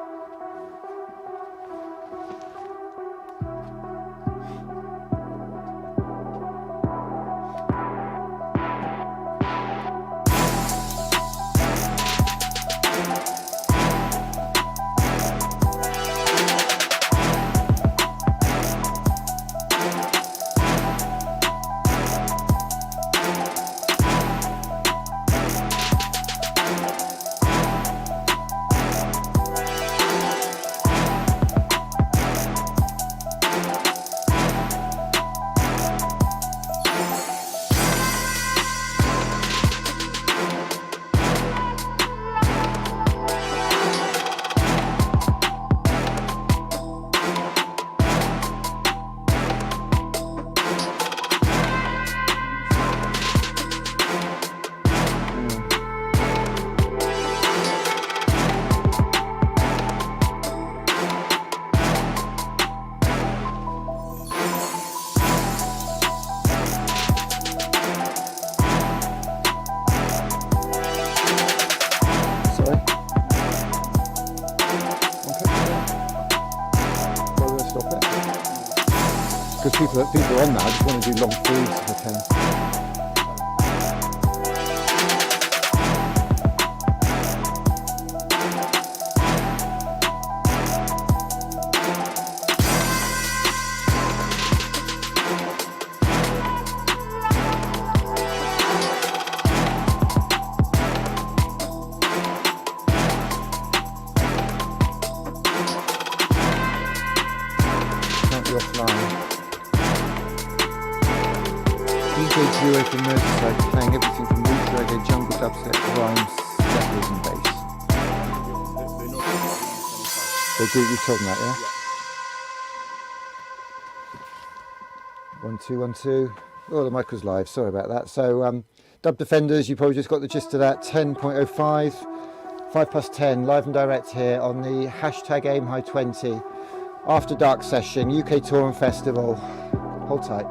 people are on that. I just want to do long foods if I can. Duo from Merseyside, playing everything from roots reggae, jungle dubstep, rhymes, settlers and bass. They do, you told me that, yeah? 1 2 1 2. Oh, the mic was live, sorry about that. So Dub Defenders, you probably just got the gist of that. 10.05, 5+10, live and direct here on the hashtag Aim High 20 After Dark session, UK Tour and Festival. Hold tight.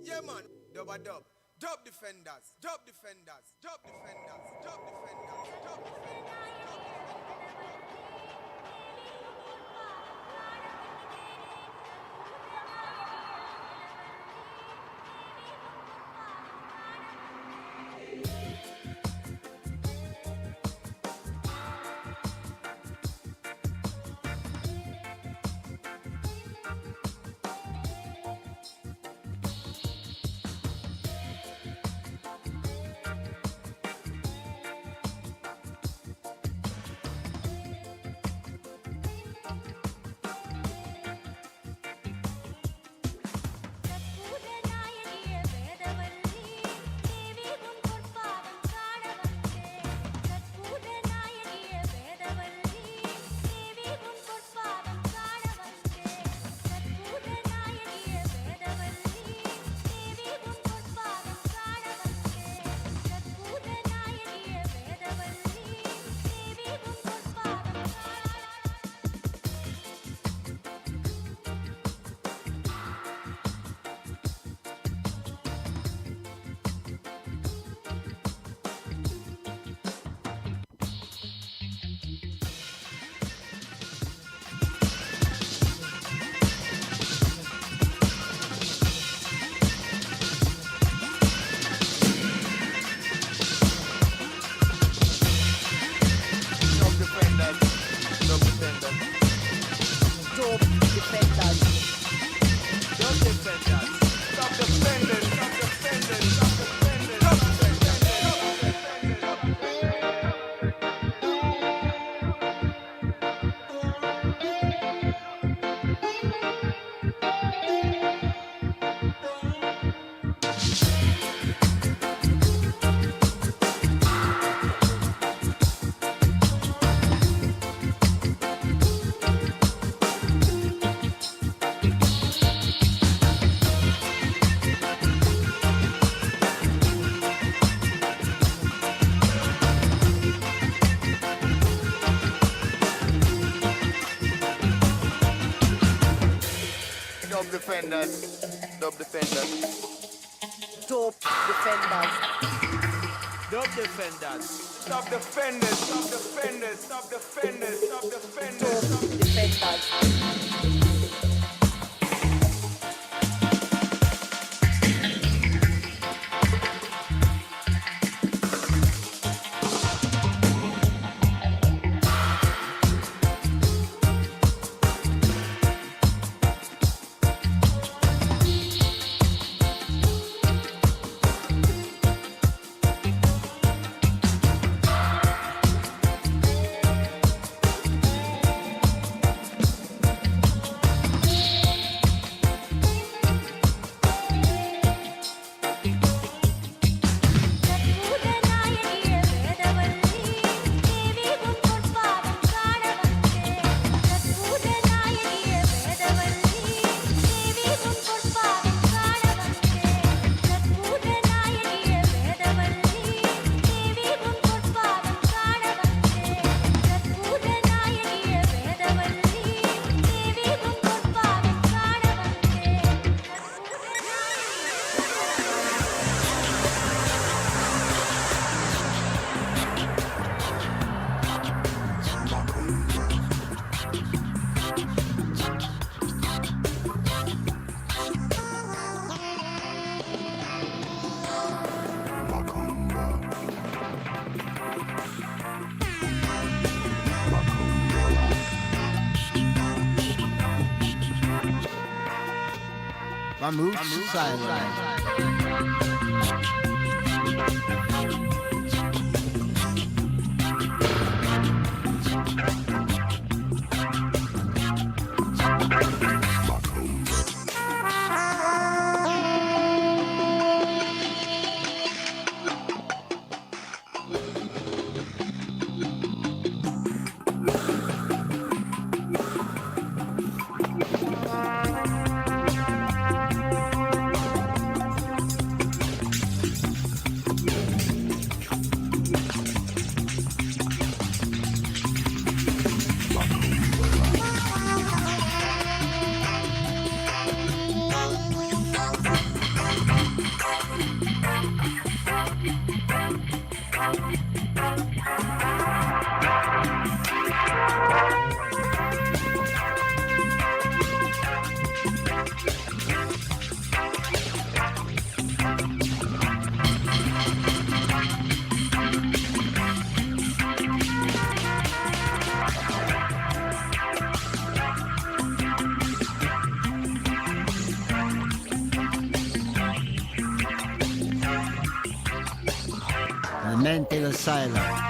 Yeah, man, dub a dub. Dub defenders, dub defenders, dub defenders, dub defenders, dub defenders, dub defenders, dope defenders, dub defenders, dub defenders, dub defenders, dub defenders, dub defenders, dope defenders. My moves silent. The mental asylum.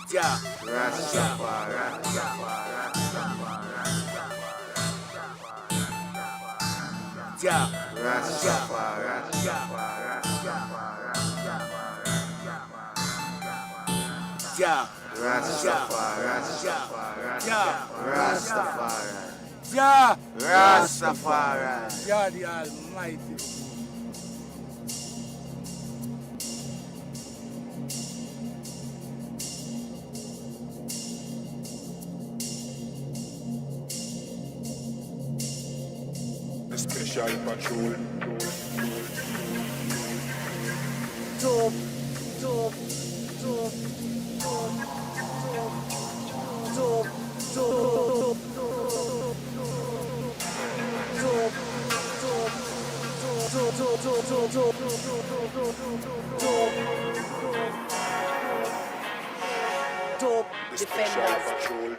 Jah Rastafari. Jah Rastafari. Jah Rastafari. Jah Rastafari. Jah Rastafari. Jah the Almighty. Special Patrol. Top, top, top, top, top, top, Special Patrol.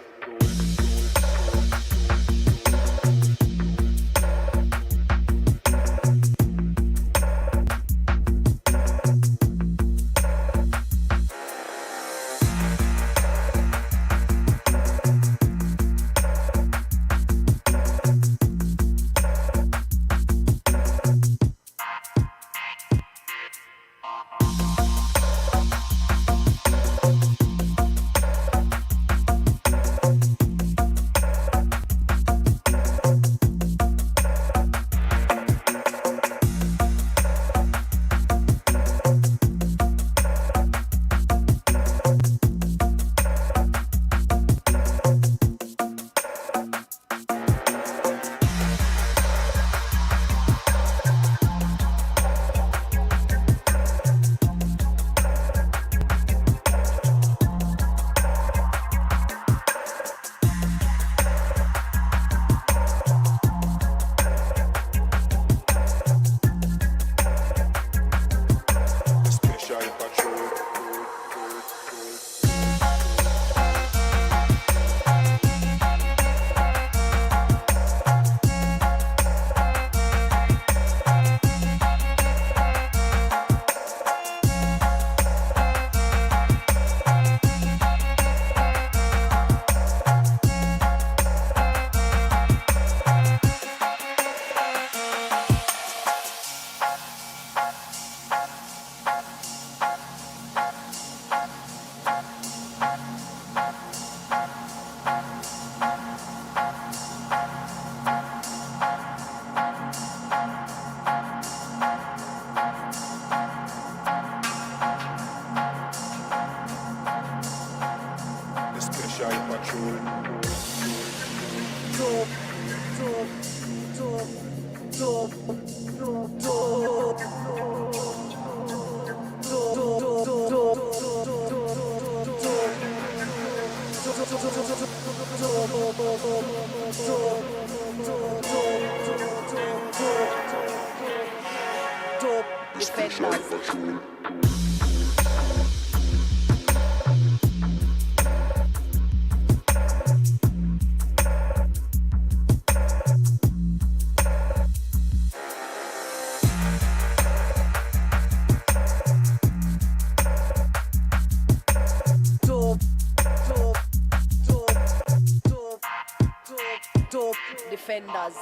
Defenders.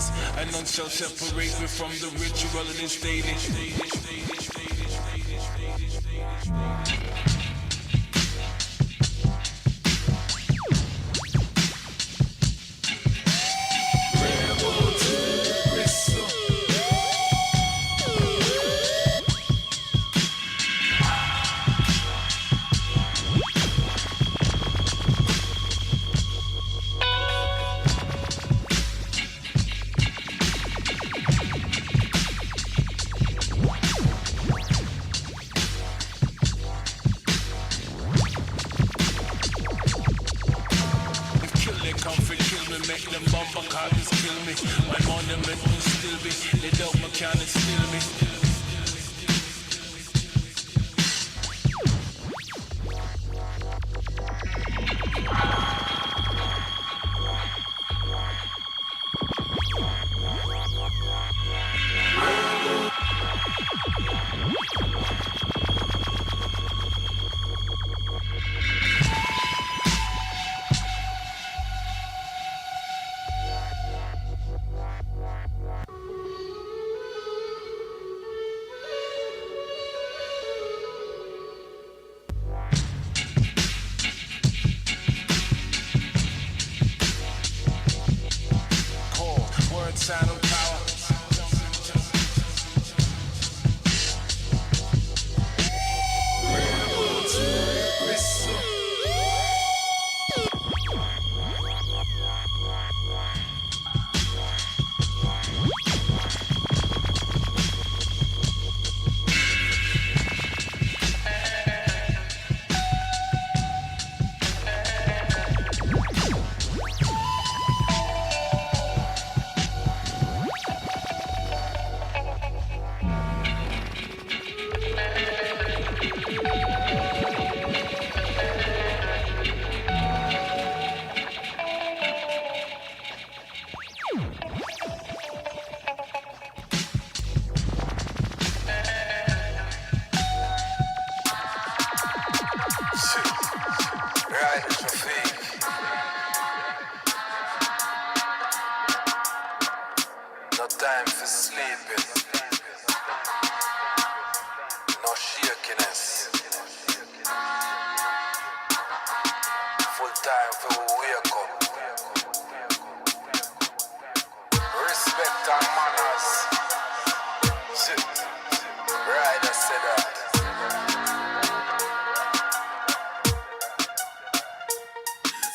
ways, and none shall separate me from the ritual of this daily.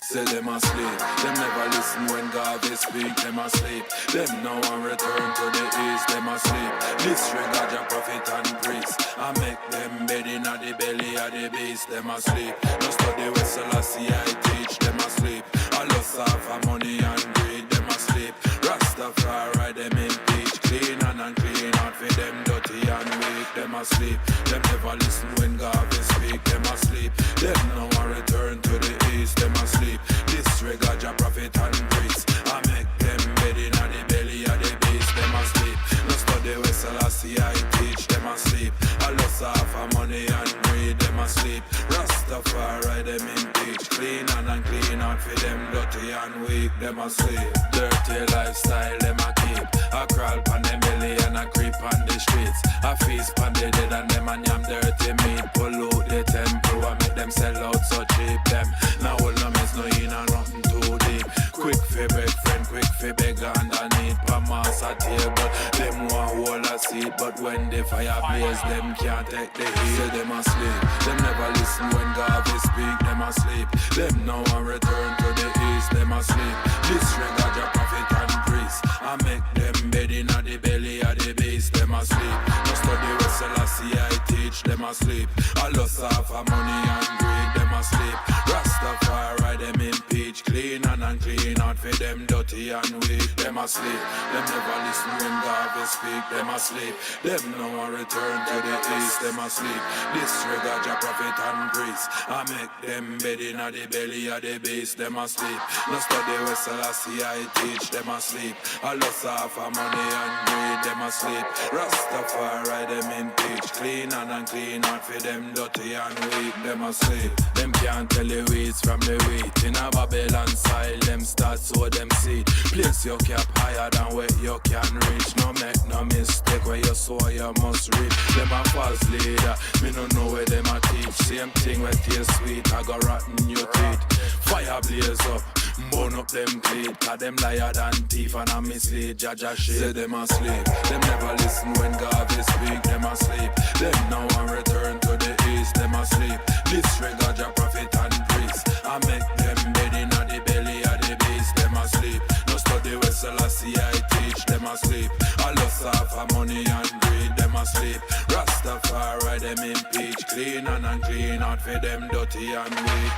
Say them asleep, them never listen when God they speak, them asleep. Them now and return to the east, them asleep. Disregard your prophet and priest, I make them bed in the belly of the beast, them asleep. No study with Selassie, I teach, them asleep. I lost half of money and greed, them asleep. Rastafari, them impeach, clean and unclean, out for them dirty and weak, them asleep. Them never listen when God they speak, them asleep. Them now and return to the east, them asleep. Disregard your prophet and priest, I make them bed in the belly of the beast, them asleep. No study with Selassie, I teach, them asleep. I lost half of money and greed, them asleep. Rastafari, them impeach, clean and unclean, out for them dirty and weak, them asleep. Dirty lifestyle, them a keep. I crawl pan them belly and I creep on the streets. I feast pan the dead and them and yam dirty meat. Pollute the temple and make them sell out so cheap. Them now all no mess no in and nothing too deep. Quick for beg friend, quick for beg underneath. Pa mass a table, them want hold a seat. But when the fire blaze, them can't take the heat. Say them asleep, them never listen when God they speak. Them asleep, them now and return to the east. Them asleep, disregard your prophet and priest. I make them bed in the belly of the beast. Them asleep, no study with Selassie, I teach. Them asleep, I lost half of money and greed. Them asleep, Rastafari, them impeach, clean and unclean, out for them dirty and weak. Them asleep, them never listen when God they speak. Them asleep, them now and return to the east. Them asleep, disregard your prophet and priest. I make them bed in the belly of the beast. Them asleep, no study with Selassie, I teach. Them asleep, I lost half of money and greed. Them asleep, Rastafari, them impeach, clean and unclean, out for them dirty and weak. Them asleep, them can't tell the weeds from the wheat. In a Babylon style, them start sow them seed. Play Raise your cap higher than where you can reach. No make no mistake where you sow you must reap. Them a false leader, me no know where them a teach. Same thing where taste sweet, I got rotten your teeth. Fire blaze up, burn up them teeth. Cause them liar than thief and I mislead. Jaja shit. Say them asleep, them never listen when God is speak. Them asleep, them now and return to the east. Them asleep, disregard your prophet and priest. I make them bed in the belly of the beast. Them asleep, no study where Selassie I teach. Them asleep, I lost half of money and greed. Them asleep, Rastafari them impeach. Clean and unclean out for them dirty and weak.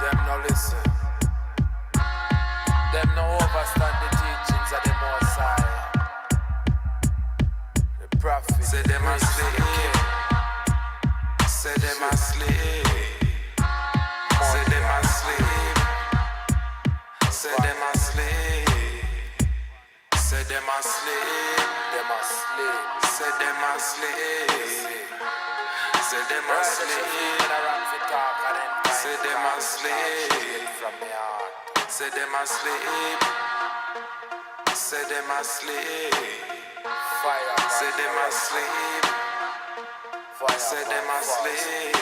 Them no listen. Them no overstand the teachings of the Most High. The prophet say them asleep. Say them asleep. Say them asleep. Say them asleep. Say them asleep. Them asleep. Say them asleep. Say them asleep. Say them asleep. Say them asleep. Say them asleep. Fire. Say them asleep. Say them asleep.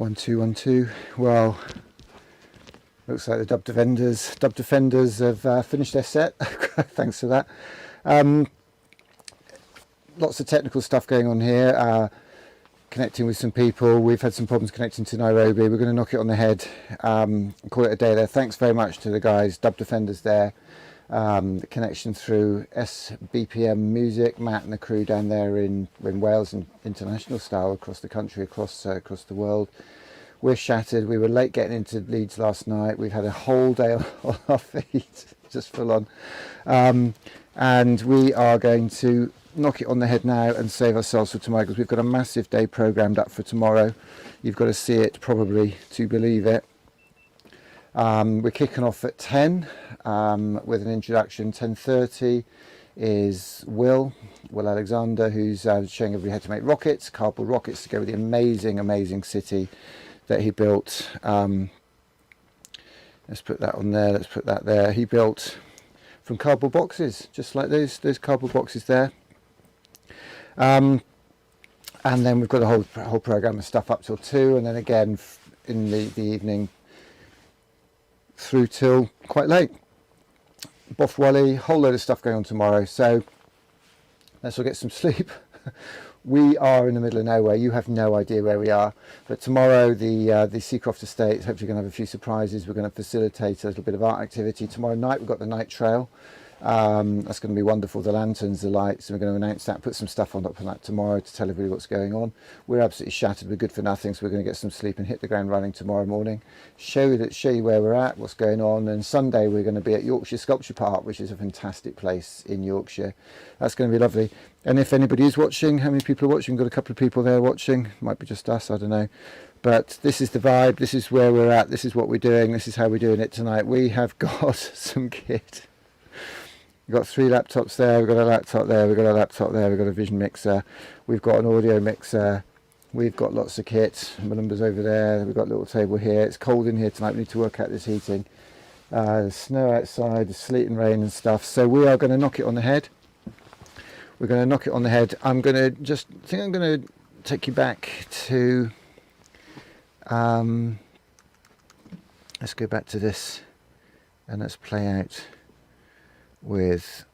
1 2 1 2. Well, looks like the Dub Defenders have finished their set. Thanks for that. Lots of technical stuff going on here. Connecting with some people. We've had some problems connecting to Nairobi. We're going to knock it on the head. Call it a day there. Thanks very much to the guys, Dub Defenders there. The connection through SBPM Music, Matt and the crew down there in Wales, and international style across the country, across the world. We're shattered. We were late getting into Leeds last night. We've had a whole day on our feet, just full on. And we are going to knock it on the head now and save ourselves for tomorrow, because we've got a massive day programmed up for tomorrow. You've got to see it probably to believe it. We're kicking off at 10 with an introduction. 10:30 is Will Alexander, who's showing everybody how to make rockets, cardboard rockets, to go with the amazing city that he built. Let's put that on there, let's put that there. He built from cardboard boxes, just like those cardboard boxes there. And then we've got a whole program of stuff up till 2, and then again in the evening through till quite late. Boff Wally, whole load of stuff going on tomorrow, so let's all get some sleep. We are in the middle of nowhere. You have no idea where we are, but tomorrow the Seacroft Estate is hopefully going to have a few surprises. We're going to facilitate a little bit of art activity tomorrow night. We've got the night trail. That's going to be wonderful. The lanterns, the lights, and we're going to announce that, put some stuff on that tomorrow to tell everybody what's going on. We're absolutely shattered. We're good for nothing, so we're going to get some sleep and hit the ground running tomorrow morning. Show you where we're at, what's going on. And Sunday we're going to be at Yorkshire Sculpture Park, which is a fantastic place in Yorkshire. That's going to be lovely. And if anybody is watching, how many people are watching? We've got a couple of people there watching. Might be just us, I don't know. But this is the vibe. This is where we're at. This is what we're doing. This is how we're doing it tonight. We have got some kit. We've got 3 laptops there, we've got a laptop there, we've got a laptop there, we've got a vision mixer, we've got an audio mixer, we've got lots of kit. My number's over there, we've got a little table here. It's cold in here tonight, we need to work out this heating. There's snow outside, there's sleet and rain and stuff, so we are going to knock it on the head. We're going to knock it on the head. I'm going to take you back to, let's go back to this and let's play out with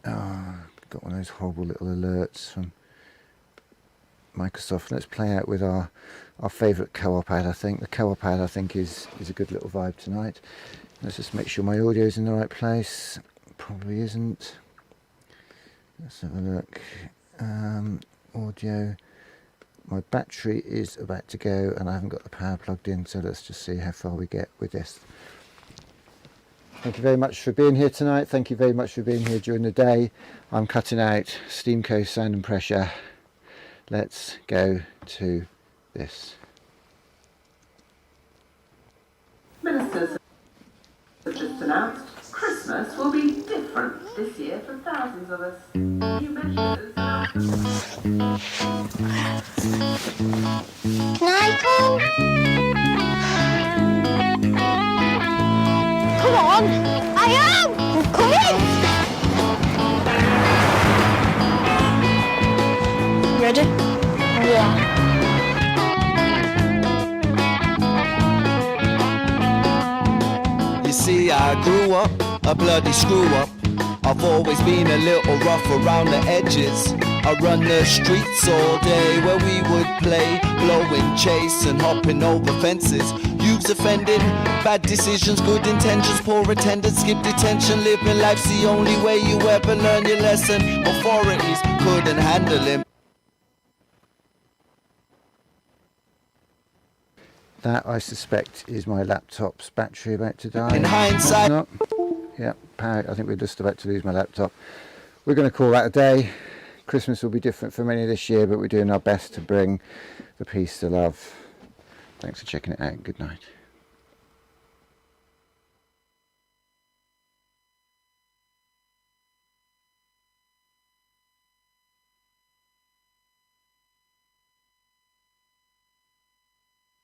got one of those horrible little alerts from Microsoft. Let's play out with our favourite co-op ad. I think the co-op ad is a good little vibe tonight. Let's just make sure my audio is in the right place. Probably isn't. Let's have a look. Audio. My battery is about to go and I haven't got the power plugged in, so let's just see how far we get with this. Thank you very much for being here tonight. Thank you very much for being here during the day. I'm cutting out Steamco Sound and Pressure. Let's go to this. Ministers have just announced Christmas will be different this year for thousands of us. New measures are... Michael! Come on! I am! I'm coming! Ready? Yeah. You see, I grew up a bloody screw up. I've always been a little rough around the edges. I run the streets all day where we would play, blowing, chase and hopping over fences. Youths offended, bad decisions, good intentions, poor attendance, skip detention. Living life's the only way you ever learn your lesson. Authorities couldn't handle him. That, I suspect, is my laptop's battery about to die. In hindsight, not. Yeah, power. I think we're just about to lose my laptop. We're going to call that a day. Christmas will be different for many this year, but we're doing our best to bring the peace, the love. Thanks for checking it out. Good night.